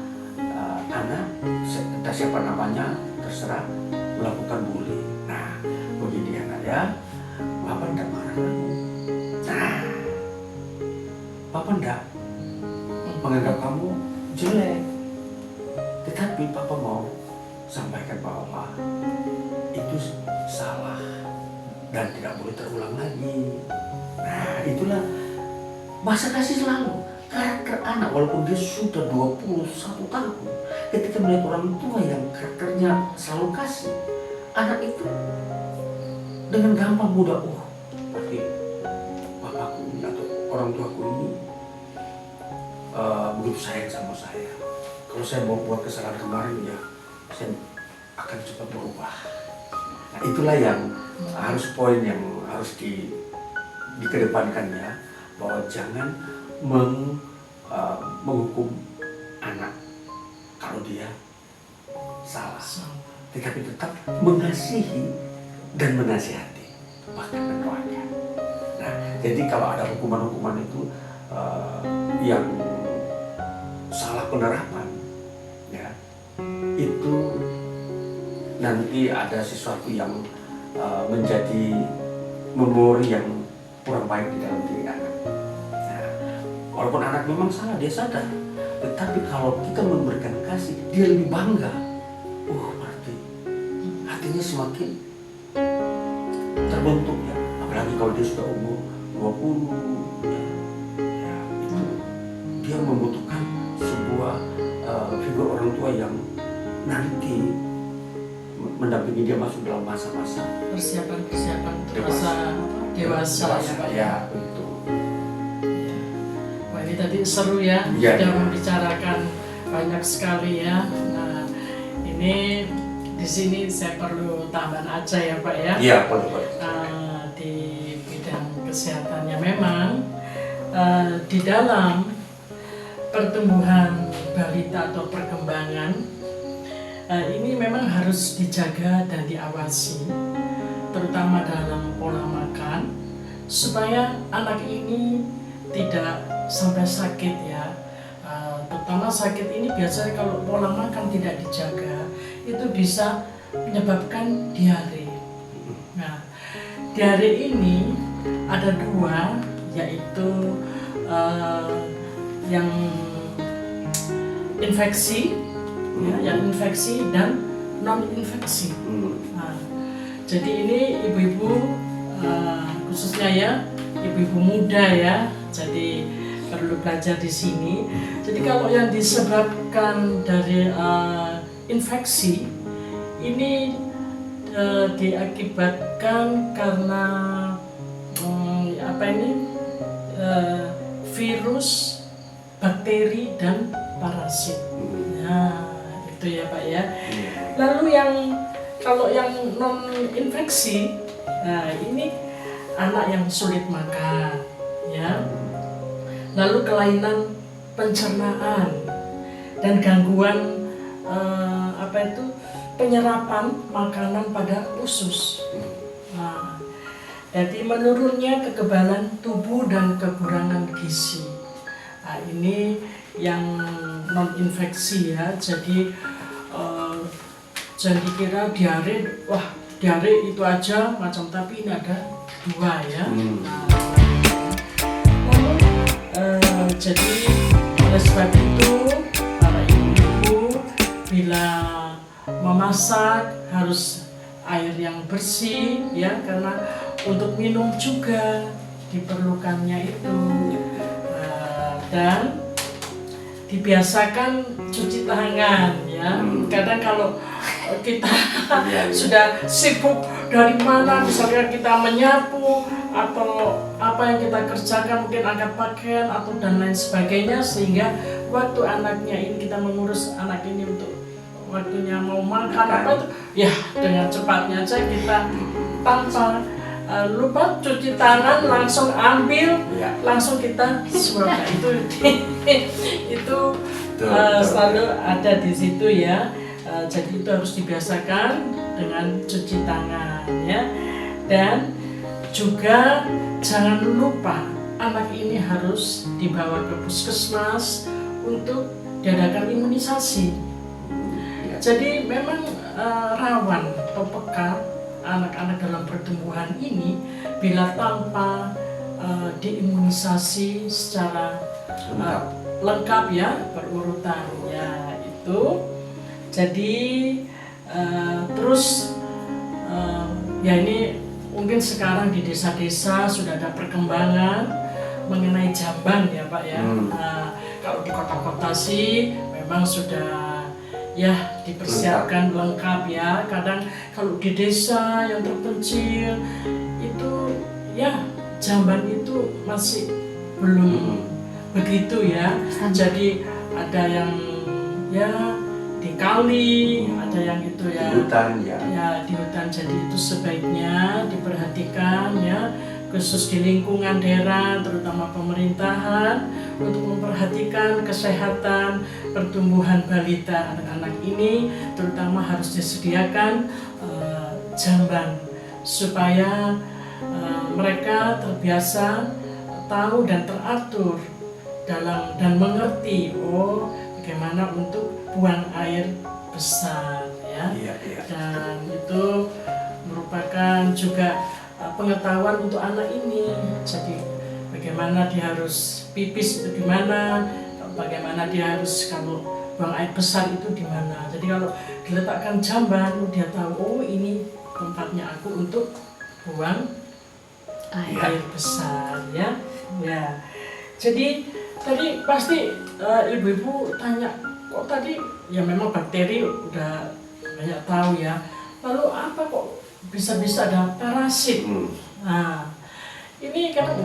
anak entah siapa namanya terserah melakukan bully. Nah begini anak ya, papa tidak marah kamu. Nah papa tidak menganggap kamu jelek, tetapi papa mau sampaikan bahwa itu salah dan tidak boleh terulang lagi. Nah itulah bahasa kasih selalu. Karakter anak walaupun dia sudah 21 tahun, ketika melihat orang tua yang karakternya selalu kasih, anak itu dengan gampang mudah, berarti bapakku ini atau orang tuaku ini begitu sayang sama saya. Kalau saya mau buat kesalahan kemarin ya saya akan cepat berubah. Nah itulah yang harus poin yang harus dikedepankan ya, bahwa jangan menghukum anak kalau dia salah, tetapi tetap mengasihi dan menasihati, bahkan mendoakan. Nah jadi kalau ada hukuman-hukuman itu yang salah penerapan ya, itu nanti ada sesuatu yang menjadi memori yang kurang baik di dalam diri anak. Nah, walaupun anak memang salah, dia sadar, tetapi kalau kita memberikan kasih, dia lebih bangga. Berarti hatinya semakin terbentuk ya, apalagi kalau dia sudah umur 20 ya, itu dia membutuhkan sebuah figur orang tua yang nanti mendampingi dia masuk dalam masa-masa persiapan dewasa ya itu. Wah ini tadi seru ya, Ya, sudah ya. membicarakan banyak sekali ya. Nah ini di sini saya perlu tambahan aja ya Pak ya. Iya boleh. Di bidang kesehatannya memang di dalam pertumbuhan balita atau perkembangan ini memang harus dijaga dan diawasi, terutama dalam pola makan, supaya anak ini tidak sampai sakit ya. Terutama sakit ini biasanya kalau pola makan tidak dijaga itu bisa menyebabkan diare. Nah, diare ini ada dua, yaitu yang infeksi, yang infeksi dan non infeksi. Nah, jadi ini ibu-ibu khususnya ya ibu-ibu muda ya, jadi perlu belajar di sini. Jadi kalau yang disebabkan dari infeksi ini diakibatkan karena virus, bakteri dan parasit. Nah, itu ya Pak ya. Lalu kalau yang non infeksi, nah ini anak yang sulit makan, ya. Lalu kelainan pencernaan dan gangguan penyerapan makanan pada usus. Nah, jadi menurunnya kekebalan tubuh dan kekurangan gizi. Nah, ini yang non infeksi ya. Jadi jangan dikira diare, wah diare itu aja macam, tapi ini ada dua ya. Hmm. Lalu jadi oleh sebab itu para ibu-ibu bila memasak harus air yang bersih ya, karena untuk minum juga diperlukannya itu. Dan dibiasakan cuci tangan ya. Kadang kalau kita sudah sibuk dari mana, misalnya kita menyapu atau apa yang kita kerjakan, mungkin angkat pakaian atau dan lain sebagainya, sehingga waktu anaknya ini kita mengurus anak ini untuk waktunya mau makan apa itu ya, dengan cepatnya aja kita tanpa lupa cuci tangan langsung ambil langsung kita suap. Itu selalu ada di situ ya. Jadi itu harus dibiasakan dengan cuci tangan ya. Dan juga jangan lupa anak ini harus dibawa ke puskesmas untuk diadakan imunisasi. Jadi memang rawan atau peka anak-anak dalam pertumbuhan ini bila tanpa diimunisasi secara lengkap ya, berurutan ya itu. Jadi terus ya ini mungkin sekarang di desa-desa sudah ada perkembangan mengenai jamban ya Pak ya. Kalau di kota-kota sih memang sudah ya dipersiapkan lengkap ya. Kadang kalau di desa yang terpencil itu ya jamban itu masih belum begitu ya. Jadi ada yang ya di kali, ada yang itu ya di hutan ya. Ya di hutan. Jadi itu sebaiknya diperhatikan ya, khusus di lingkungan daerah terutama pemerintahan, untuk memperhatikan kesehatan pertumbuhan balita anak-anak ini, terutama harus disediakan jamban supaya mereka terbiasa tahu dan teratur dalam dan mengerti bagaimana untuk buang air besar ya. Dan itu merupakan juga pengetahuan untuk anak ini. Jadi bagaimana dia harus pipis itu di mana, bagaimana dia harus kalau buang air besar itu di mana. Jadi kalau diletakkan jamban, dia tahu ini tempatnya aku untuk buang air besar ya. Ya. Jadi tadi pasti ibu-ibu tanya, kok tadi ya memang bakteri udah banyak tahu ya. Lalu apa kok bisa-bisa ada parasit? Nah, ini kan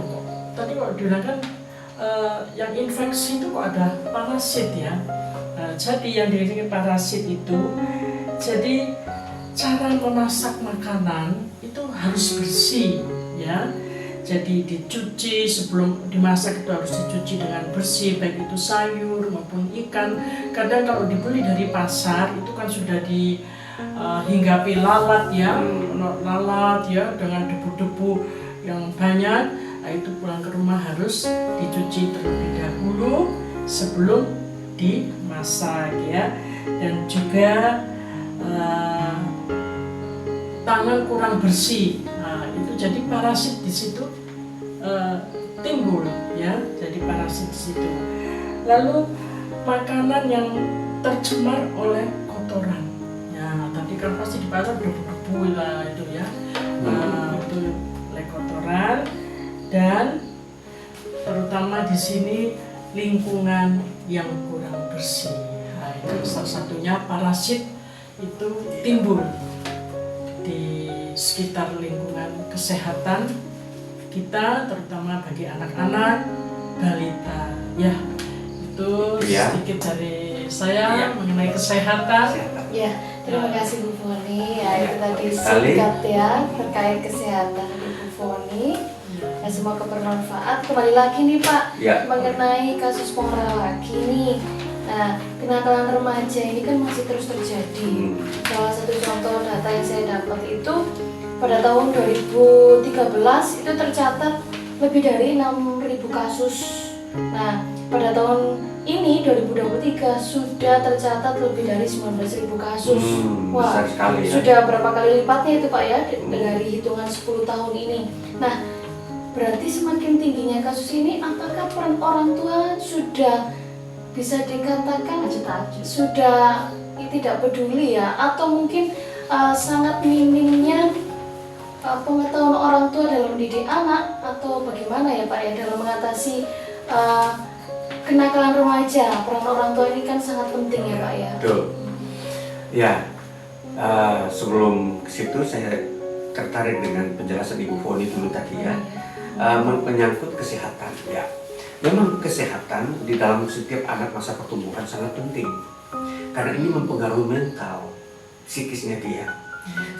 tadi kok dibilang kan yang infeksi itu kok ada parasit ya. Jadi yang dikatakan parasit itu, jadi cara memasak makanan itu harus bersih ya. Jadi dicuci sebelum dimasak itu harus dicuci dengan bersih, baik itu sayur maupun ikan. Kadang kalau dibeli dari pasar itu kan sudah dihinggapi lalat ya, lalat ya dengan debu-debu yang banyak. Nah, itu pulang ke rumah harus dicuci terlebih dahulu sebelum dimasak ya. Dan juga tangan kurang bersih. Nah, itu jadi parasit di situ timbul ya. Jadi parasit di situ. Lalu makanan yang tercemar oleh kotoran. Ya, tadi kan pasti di pasar debu-debu lah itu ya. Itu oleh kotoran, dan terutama di sini lingkungan yang kurang bersih. Nah, itu salah satunya parasit itu timbul di sekitar lingkungan kesehatan kita, terutama bagi anak-anak balita ya. Itu sedikit dari saya mengenai kesehatan. Ya, terima kasih Bu Foni. Ya, itu tadi singkat ya terkait kesehatan Bu Foni. Ya, semoga bermanfaat. Kembali lagi nih Pak mengenai kasus pengeral lagi nih. Nah, kenakalan remaja ini kan masih terus terjadi. Salah satu contoh data yang saya dapat itu pada tahun 2013 itu tercatat lebih dari 6.000 kasus. Nah, pada tahun ini 2023 sudah tercatat lebih dari 19.000 kasus. Wah, besar sekali ya. Sudah berapa kali lipatnya itu Pak ya dari hitungan 10 tahun ini. Nah, berarti semakin tingginya kasus ini, apakah peran orang tua sudah bisa dikatakan sudah tidak peduli ya, atau mungkin sangat minimnya pengetahuan orang tua dalam mendidik anak, atau bagaimana ya Pak ya dalam mengatasi kenakalan remaja? Peran orang tua ini kan sangat penting ya Pak ya. Betul. Ya, sebelum ke situ saya tertarik dengan penjelasan Ibu Foni dulu tadi ya, menyangkut kesehatan ya. Memang kesehatan di dalam setiap anak masa pertumbuhan sangat penting karena ini mempengaruhi mental, psikisnya dia.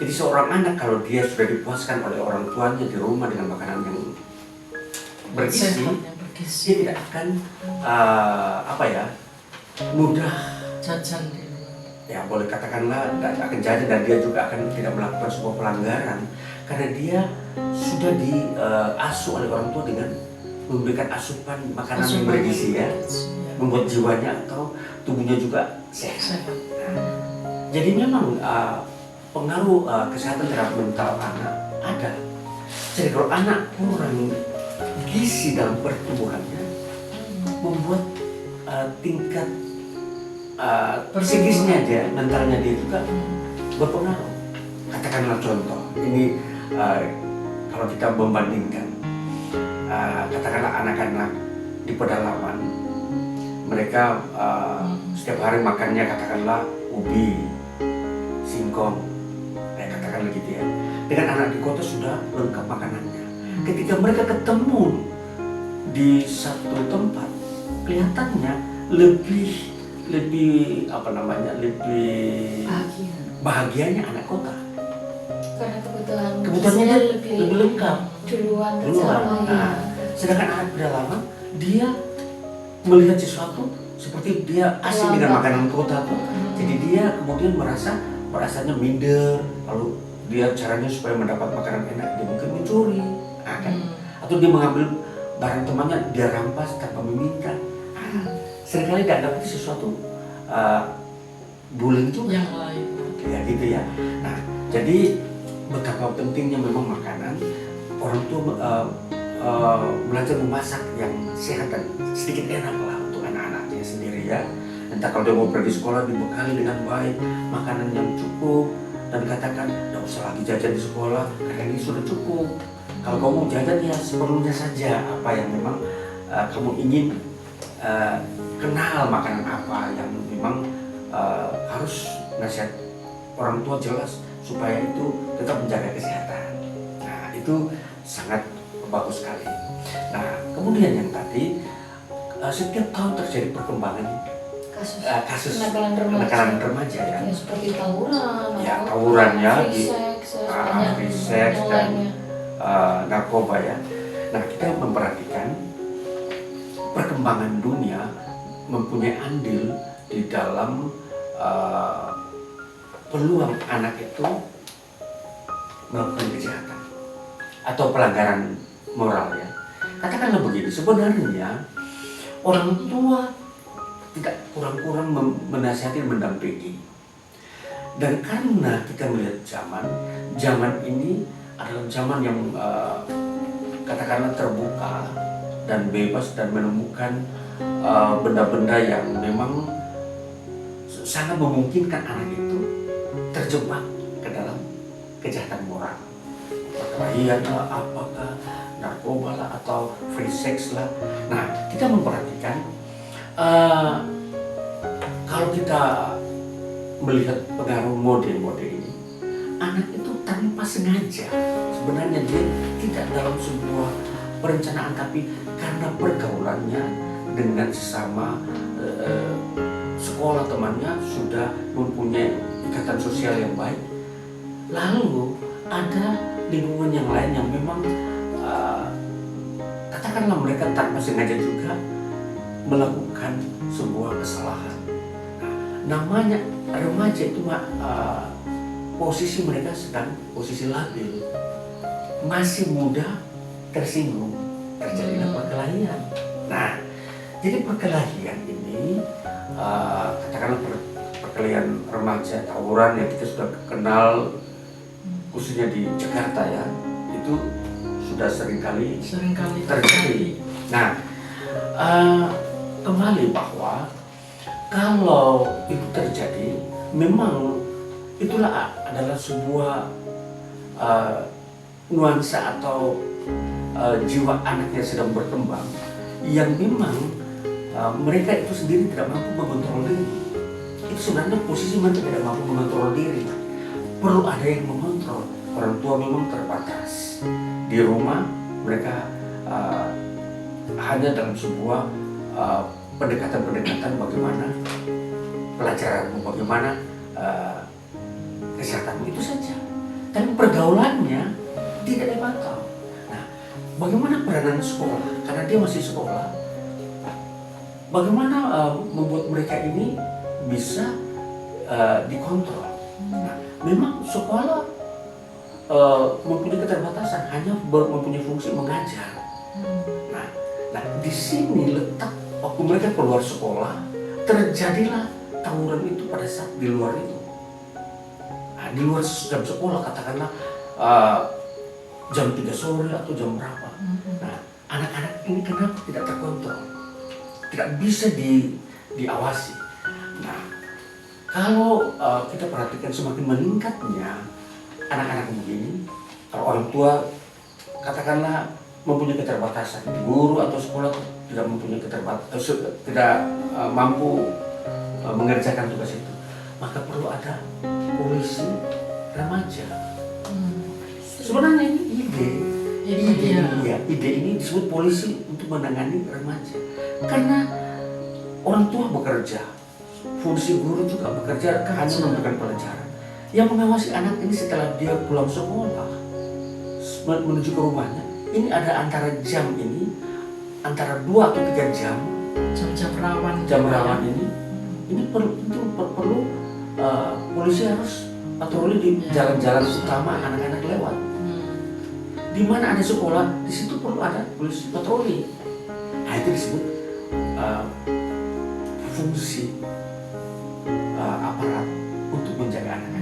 Jadi seorang anak kalau dia sudah dipuaskan oleh orang tuanya di rumah dengan makanan yang bergizi, dia tidak akan mudah jajan di luar. Ya boleh katakanlah akan jajan, dan dia juga akan tidak melakukan sebuah pelanggaran karena dia sudah diasuh oleh orang tua dengan memberikan asupan makanan yang bergizi ya, membuat jiwanya atau tubuhnya juga sehat. Jadi memang pengaruh kesehatan terhadap mental anak ada. Jadi kalau anak kurang gizi dalam pertumbuhannya, membuat tingkat psikisnya dia, mentalnya dia juga berpengaruh. Katakanlah contoh, ini kalau kita membandingkan, katakanlah anak-anak di pedalaman, mereka setiap hari makannya katakanlah ubi, singkong, katakanlah gitu ya. Dengan anak di kota sudah lengkap makanannya. Ketika mereka ketemu di satu tempat, kelihatannya lebih bahagianya anak kota. Karena kebutuhannya lebih lengkap duluan. Nah, sedangkan anak pedalaman dia melihat sesuatu seperti dia asing dengan makanan kota tuh. Jadi dia kemudian merasanya minder, lalu dia caranya supaya mendapat makanan enak dia mungkin mencuri, atau dia mengambil barang temannya, dia rampas tanpa meminta. Seringkali dianggap itu sesuatu bullying juga yang lain ya gitu ya. Nah, jadi betapa pentingnya memang makanan. Orang tua belajar memasak yang sehat dan sedikit enak lah untuk anak-anaknya sendiri ya. Entah kalau dia mau pergi sekolah dibekali dengan baik, makanan yang cukup, dan katakan tidak usah lagi jajan di sekolah karena ini sudah cukup. Kalau kamu mau jajan ya seperlunya saja, apa yang memang kamu ingin kenal makanan apa yang memang harus nasihat orang tua jelas supaya itu tetap menjaga kesehatan. Nah itu sangat bagus sekali. Nah kemudian yang tadi setiap tahun terjadi perkembangan kasus kenakalan remaja ya. Ya seperti tawuran, tawuran ya, free sex dan narkoba ya. Nah kita memperhatikan perkembangan dunia mempunyai andil di dalam peluang anak itu melakukan kejahatan atau pelanggaran moral ya. Katakanlah begini, sebenarnya orang tua tidak kurang-kurang menasihati dan mendampingi. Dan karena kita melihat zaman ini adalah zaman yang katakanlah terbuka dan bebas dan menemukan benda-benda yang memang sangat memungkinkan anak itu terjebak ke dalam kejahatan moral, perkelahian lah, apakah narkoba lah, atau free sex lah. Nah kita memperhatikan kalau kita melihat pengaruh mode-mode ini, anak itu tanpa sengaja sebenarnya dia tidak dalam sebuah perencanaan, tapi karena pergaulannya dengan sesama sekolah temannya sudah mempunyai ikatan sosial yang baik, lalu ada lingkungan yang lain yang memang katakanlah mereka tanpa sengaja juga melakukan sebuah kesalahan. Namanya remaja itu posisi mereka sedang posisi labil, masih muda, tersinggung, terjadilah perkelahian. Nah, jadi perkelahian ini katakanlah perkelahian remaja, tawuran yang kita sudah kenal khususnya di Jakarta ya, itu sudah seringkali seringkali terjadi. Nah, kembali bahwa kalau itu terjadi, memang itulah adalah sebuah nuansa atau jiwa anak yang sedang berkembang, yang memang mereka itu sendiri tidak mampu mengontrol diri. Itu sebenarnya posisi mereka tidak mampu mengontrol diri. Perlu ada yang mengontrol. Orang tua memang terbatas. Di rumah mereka hanya dalam sebuah pendekatan-pendekatan bagaimana pelajaranmu, bagaimana kesehatanmu, itu saja. Tapi pergaulannya tidak dipantau. Nah, bagaimana peranan sekolah? Karena dia masih sekolah, bagaimana membuat mereka ini bisa dikontrol? Nah, memang sekolah mempunyai keterbatasan, hanya mempunyai fungsi mengajar. Nah, di sini letak waktu mereka keluar sekolah, terjadilah tawuran itu pada saat di luar itu. Nah, di luar jam sekolah, katakanlah jam 3 sore atau jam berapa. Nah, anak-anak ini kenapa tidak terkontrol? Tidak bisa diawasi. Nah, kalau kita perhatikan semakin meningkatnya anak-anak begini, kalau orang tua katakanlah mempunyai keterbatasan, guru atau sekolah tidak mempunyai keterbatasan, tidak mampu mengerjakan tugas itu, maka perlu ada polisi remaja. Sebenarnya ini ide ini disebut polisi untuk menangani remaja, karena orang tua bekerja, fungsi guru juga bekerja, hanya memberikan pelajaran. Yang mengawasi anak ini setelah dia pulang sekolah menuju ke rumahnya, ini ada antara jam ini, antara 2 atau 3 jam, jam rawan ini perlu polisi harus patroli di jalan-jalan utama anak-anak lewat. Di mana ada sekolah, di situ perlu ada polisi patroli. Nah, itu disebut fungsi aparat untuk menjaga anak-anak.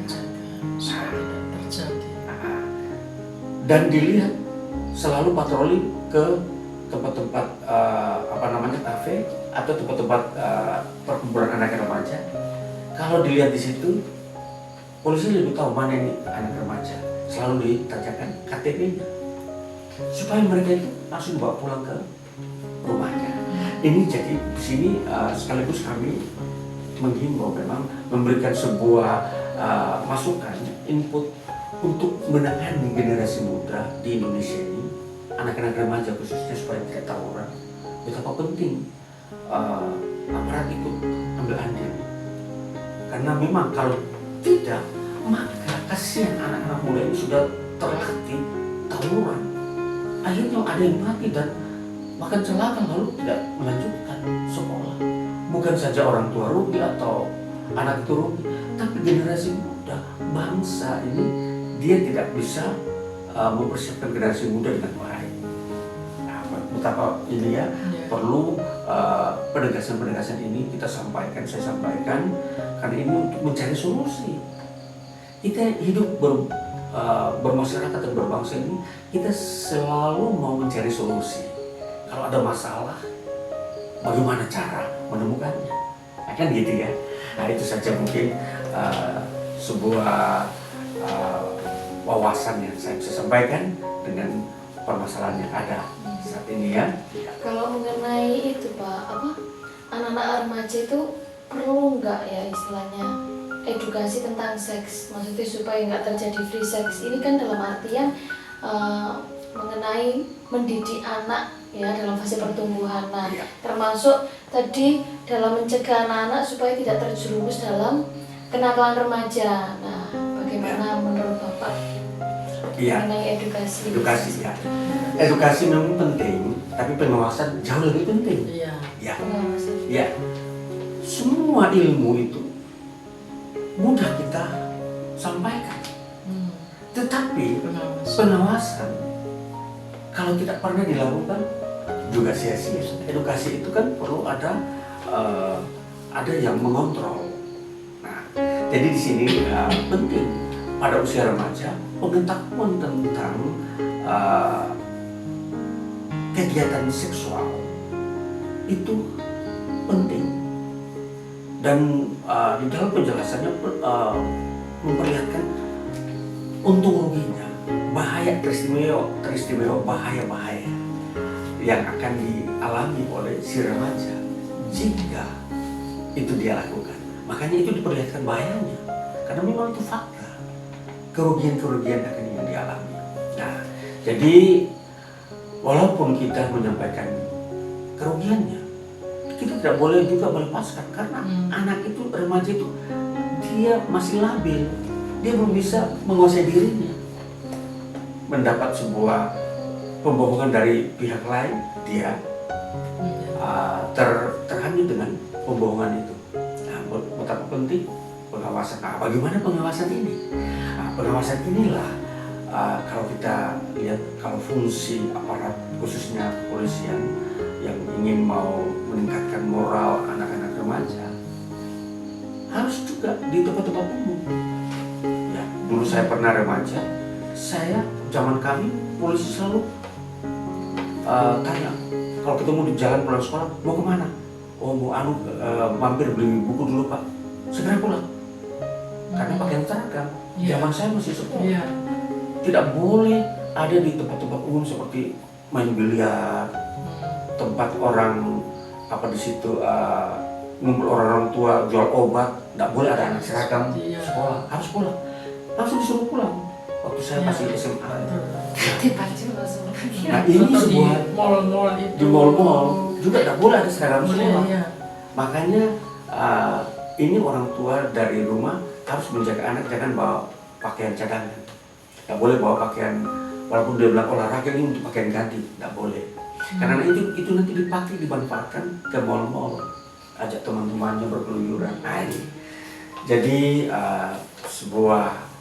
Dan dilihat selalu patroli ke tempat-tempat kafe atau tempat-tempat perkumpulan anak remaja. Kalau dilihat di situ, polisi lebih tahu mana ini anak remaja. Selalu ditanyakan KTP-nya supaya mereka itu langsung bawa pulang ke rumahnya. Ini jadi di sini sekaligus kami menghimbau, memang memberikan sebuah masukan, input untuk menangani generasi muda di Indonesia ini, anak-anak remaja khususnya, supaya tidak tawuran. Betapa penting aparat ikut ambil andil, karena memang kalau tidak, maka kasihan anak-anak muda ini sudah terlatih tawuran, akhirnya ada yang mati dan bahkan celaka lalu tidak melanjutkan sekolah. Bukan saja orang tua rugi atau anak itu rugi, tapi generasi muda bangsa ini dia tidak bisa mempersiapkan generasi muda dengan baik. Nah, betapa ini ya, perlu penegasan-penegasan ini kita sampaikan, saya sampaikan, karena ini untuk mencari solusi. Kita hidup bermasyarakat dan berbangsa ini, kita selalu mau mencari solusi. Kalau ada masalah, bagaimana cara menemukannya? Nah, kan gitu ya. Nah, itu saja mungkin sebuah wawasan yang saya bisa sampaikan dengan permasalahan yang ada saat ini ya. Kalau mengenai itu Pak, anak-anak remaja itu perlu nggak ya istilahnya edukasi tentang seks, maksudnya supaya nggak terjadi free sex. Ini kan dalam artian mengenai mendidik anak ya dalam fase pertumbuhan. Nah, termasuk tadi dalam mencegah anak-anak supaya tidak terjerumus dalam kenakalan remaja. Nah, bagaimana menurut Bapak mengenai edukasi? Edukasi memang penting, tapi pengawasan jauh lebih penting. Ya. Semua ilmu itu mudah kita sampaikan, tetapi pengawasan kalau tidak pernah dilakukan juga sia-sia. Edukasi itu kan perlu ada yang mengontrol. Nah, jadi di sini penting pada usia remaja pengetahuan tentang kegiatan seksual itu penting. Dan di dalam penjelasannya memperlihatkan untung ruginya, bahaya teristimewa bahaya yang akan dialami oleh si remaja jika itu dia lakukan. Makanya itu diperlihatkan bahayanya, karena memang itu fakta, kerugian akan yang dialami. Nah, jadi walaupun kita menyampaikan kerugiannya, kita tidak boleh juga melepaskan, karena anak itu, remaja itu, dia masih labil, dia belum bisa menguasai dirinya. Mendapat sebuah pembohongan dari pihak lain, dia terhanyut dengan pembohongan itu. Nah, betapa penting pengawasan. Nah, bagaimana pengawasan ini? Nah, pengawasan inilah kalau kita lihat, kalau fungsi aparat khususnya kepolisian yang ingin mau meningkatkan moral anak-anak remaja, harus juga di tempat-tempat umum. Ya, dulu saya pernah remaja, zaman kami polisi selalu tanya, kalau ketemu di jalan pulang sekolah, mau kemana? Oh, mau mampir beli buku dulu Pak, segera pulang. Karena pakaian seragam. Zaman saya masih sekolah. Tidak boleh ada di tempat-tempat umum seperti main biliar, tempat orang di situ ngumpul orang tua jual obat. Tidak boleh ada anak seragam sekolah, harus pulang. Langsung disuruh pulang. Waktu saya masih SMA. Nah, ini sebuah di mall-mall juga tidak boleh ada seragam sekolah. Makanya ini orang tua dari rumah harus menjaga anak, jangan bawa pakaian cadangan. Tidak boleh bawa pakaian, walaupun dia bilang olahraga ini untuk pakaian ganti, tidak boleh. Karena itu nanti dipakai, dimanfaatkan ke mall-mall, ajak teman-temannya berkeluyuran. Nah, ini. Jadi sebuah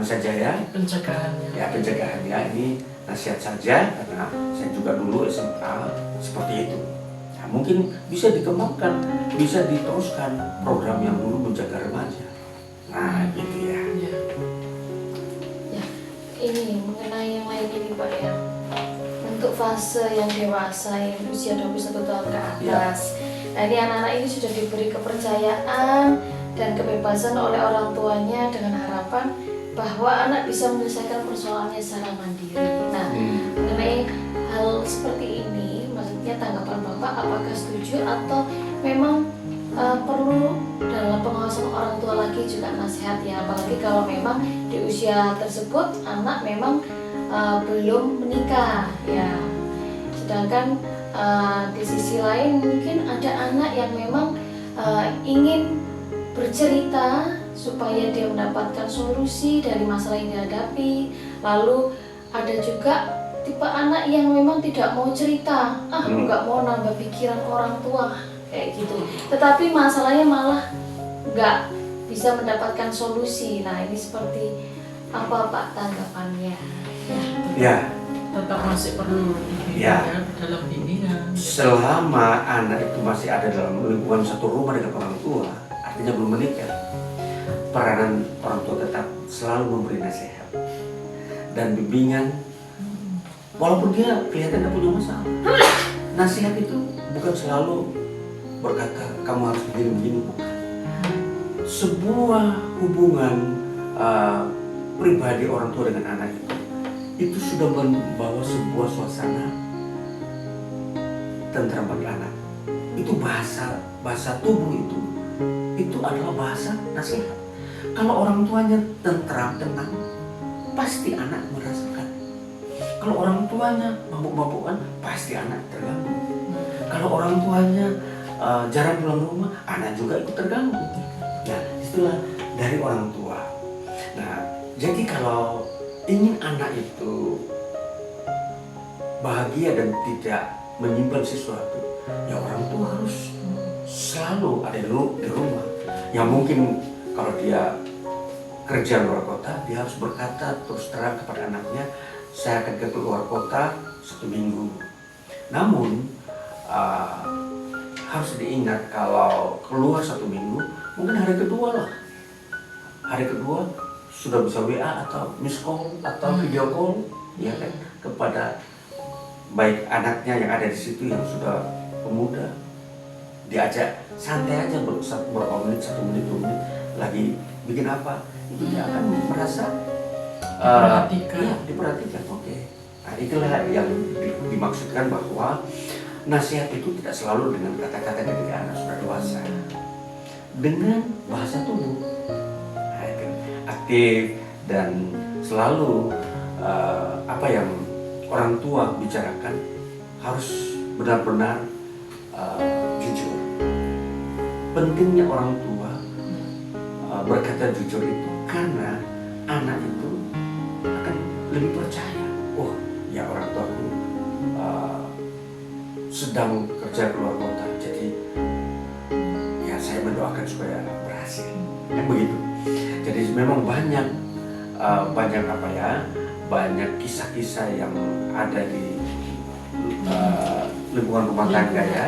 saja ya, pencegahannya ini nasihat saja, karena saya juga dulu SMA seperti itu. Nah, mungkin bisa dikembangkan, bisa diteruskan program yang dulu menjaga remaja. Nah, gitu ya. Ya, ini mengenai yang lain ini Pak ya. Untuk fase yang dewasa, yang usia 21 tahun ke atas. Nah, ini anak-anak ini sudah diberi kepercayaan dan kebebasan oleh orang tuanya dengan harapan bahwa anak bisa menyelesaikan persoalannya secara mandiri. Nah, mengenai hal seperti ini, maksudnya tanggapan Bapak, apakah setuju atau memang perlu dalam pengawasan orang tua lagi juga nasihat ya, apalagi kalau memang di usia tersebut anak memang belum menikah ya. Sedangkan di sisi lain mungkin ada anak yang memang ingin bercerita supaya dia mendapatkan solusi dari masalah yang dihadapi. Lalu ada juga tipe anak yang memang tidak mau cerita, nggak mau nambah pikiran orang tua kayak gitu. Tetapi masalahnya malah nggak bisa mendapatkan solusi. Nah, ini seperti apa Pak tanggapannya? Ya. Tetap masih perlu dalam bimbingan. Selama anak itu masih ada dalam lingkungan satu rumah dengan orang tua, artinya belum menikah, peranan orang tua tetap selalu memberi nasihat dan bimbingan, walaupun dia kelihatan tidak punya masalah. Nasihat itu bukan selalu berkata kamu harus begini-begini, bukan. Sebuah hubungan pribadi orang tua dengan anak itu sudah membawa sebuah suasana tentram bagi anak. Itu bahasa tubuh itu adalah bahasa nasihat. Kalau orang tuanya tentram, tenang, pasti anak merasakan. Kalau orang tuanya mabuk-mabukan, pasti anak terganggu. Kalau orang tuanya jarang pulang rumah, anak juga ikut terganggu. Nah, itulah dari orang tua. Nah, jadi kalau ingin anak itu bahagia dan tidak menyimpan sesuatu, ya orang tua harus selalu ada di rumah. Yang mungkin kalau dia kerja luar kota, dia harus berkata terus terang kepada anaknya, saya akan ke luar kota 1 minggu. Namun harus diingat kalau keluar 1 minggu, mungkin hari kedua sudah bisa WA atau miss call atau video call ya kan, kepada baik anaknya yang ada di situ yang sudah pemuda, diajak santai aja berapa menit, 1 menit, 2 menit lagi bikin apa, itu dia akan merasa Diperhatikan. iya, diperhatikan. Oke. Nah, itulah yang dimaksudkan bahwa nasihat itu tidak selalu dengan kata-kata ketika anak sudah dewasa, dengan bahasa tubuh. Nah, itu aktif dan selalu apa yang orang tua bicarakan harus benar-benar jujur. Pentingnya orang tua berkata jujur itu karena anak itu akan lebih percaya. Oh, ya orang tuaku sedang kerja keluar kota, jadi ya saya mendoakan supaya berhasil. Yang begitu. Jadi memang banyak apa ya, banyak kisah-kisah yang ada di lingkungan rumah tangga ya,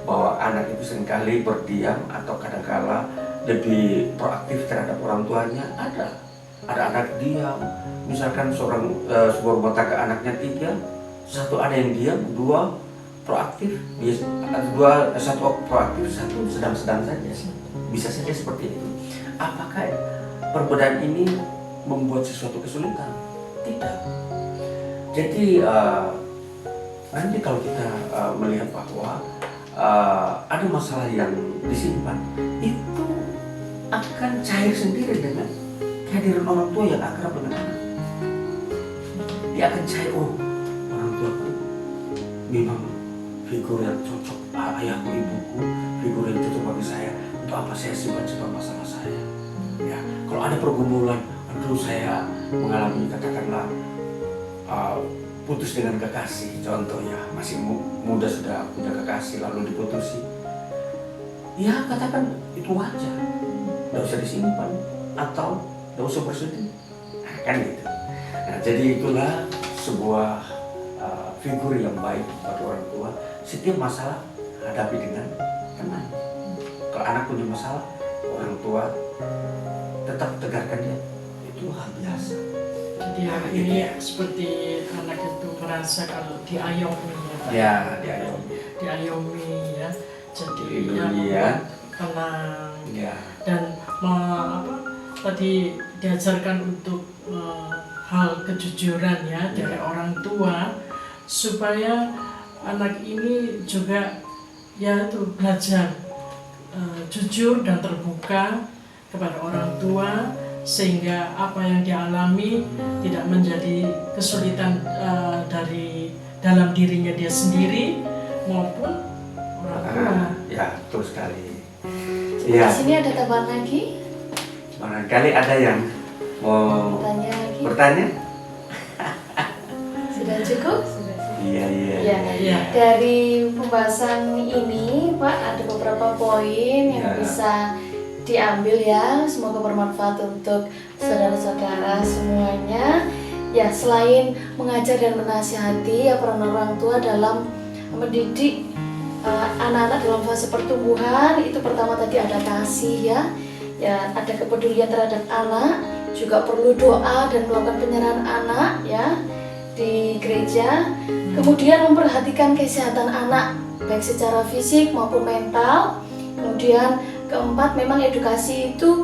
bahwa anak itu seringkali berdiam atau kadangkala lebih proaktif terhadap orang tuanya. Ada anak diam, misalkan sebuah rumah tangga anaknya 3, 1 ada yang diam, 2 proaktif, satu proaktif, 1 sedang-sedang saja. Bisa saja seperti itu. Apakah perbedaan ini membuat sesuatu kesulitan? Tidak. Jadi nanti kalau kita melihat bahwa ada masalah yang disimpan, itu akan cair sendiri dengan kehadiran orang tua yang akrab dengan anak. Dia akan cair, oh orang tuaku memang figur yang cocok, ayahku, ibuku, figur yang cocok bagi saya. Untuk apa saya simpan-simpan masalah saya? Ya, kalau ada pergumulan, aduh saya mengalami katakanlah putus dengan kekasih, contoh ya, masih muda sudah punya kekasih lalu diputusi. Ya katakan itu wajar, tidak usah disimpan atau tidak usah bersedih, nah, kan gitu. Nah, jadi itulah sebuah figur yang baik bagi orang tua. Setiap masalah hadapi dengan tenang. Kalau anak punya masalah, orang tua tetap tegarkan dia, itu hal biasa. Jadi hari ini seperti anak itu merasa kalau diayomi ya, Pak. Ya, diayomi. Diayomi ya. Jadi Dilindungi ya, ya. tenang. Ya. Dan tadi diajarkan untuk hal kejujuran ya dari orang tua, supaya anak ini juga ya itu belajar jujur dan terbuka kepada orang tua, sehingga apa yang dialami tidak menjadi kesulitan dari dalam dirinya dia sendiri maupun orang tua. Ya, betul sekali. Di Ya, sini ada tambahan lagi? barangkali ada yang mau Bertanya lagi? bertanya? Sudah cukup? Iya. Ya. Dari pembahasan ini, Pak, ada beberapa poin yang Ya. bisa diambil ya. Semoga bermanfaat untuk saudara-saudara semuanya. Ya, selain mengajar dan menasihati ya peran orang tua dalam mendidik anak-anak dalam fase pertumbuhan, itu pertama tadi ada kasih ya, ada kepedulian terhadap anak, juga perlu doa dan melakukan penyerahan anak ya di gereja. Kemudian memperhatikan kesehatan anak baik secara fisik maupun mental. Kemudian keempat, memang edukasi itu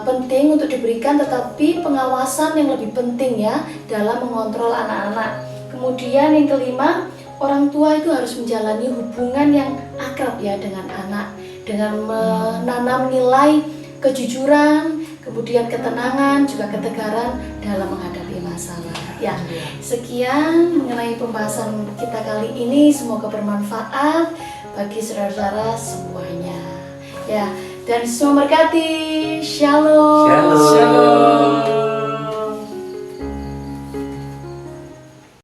penting untuk diberikan, tetapi pengawasan yang lebih penting ya dalam mengontrol anak-anak. Kemudian yang kelima, orang tua itu harus menjalani hubungan yang akrab ya dengan anak, dengan menanam nilai kejujuran, kemudian ketenangan, juga ketegaran dalam menghadapi masalah. Ya, sekian mengenai pembahasan kita kali ini, semoga bermanfaat bagi saudara-saudara semuanya. Ya, dan semua berkati. Shalom. Shalom. Shalom.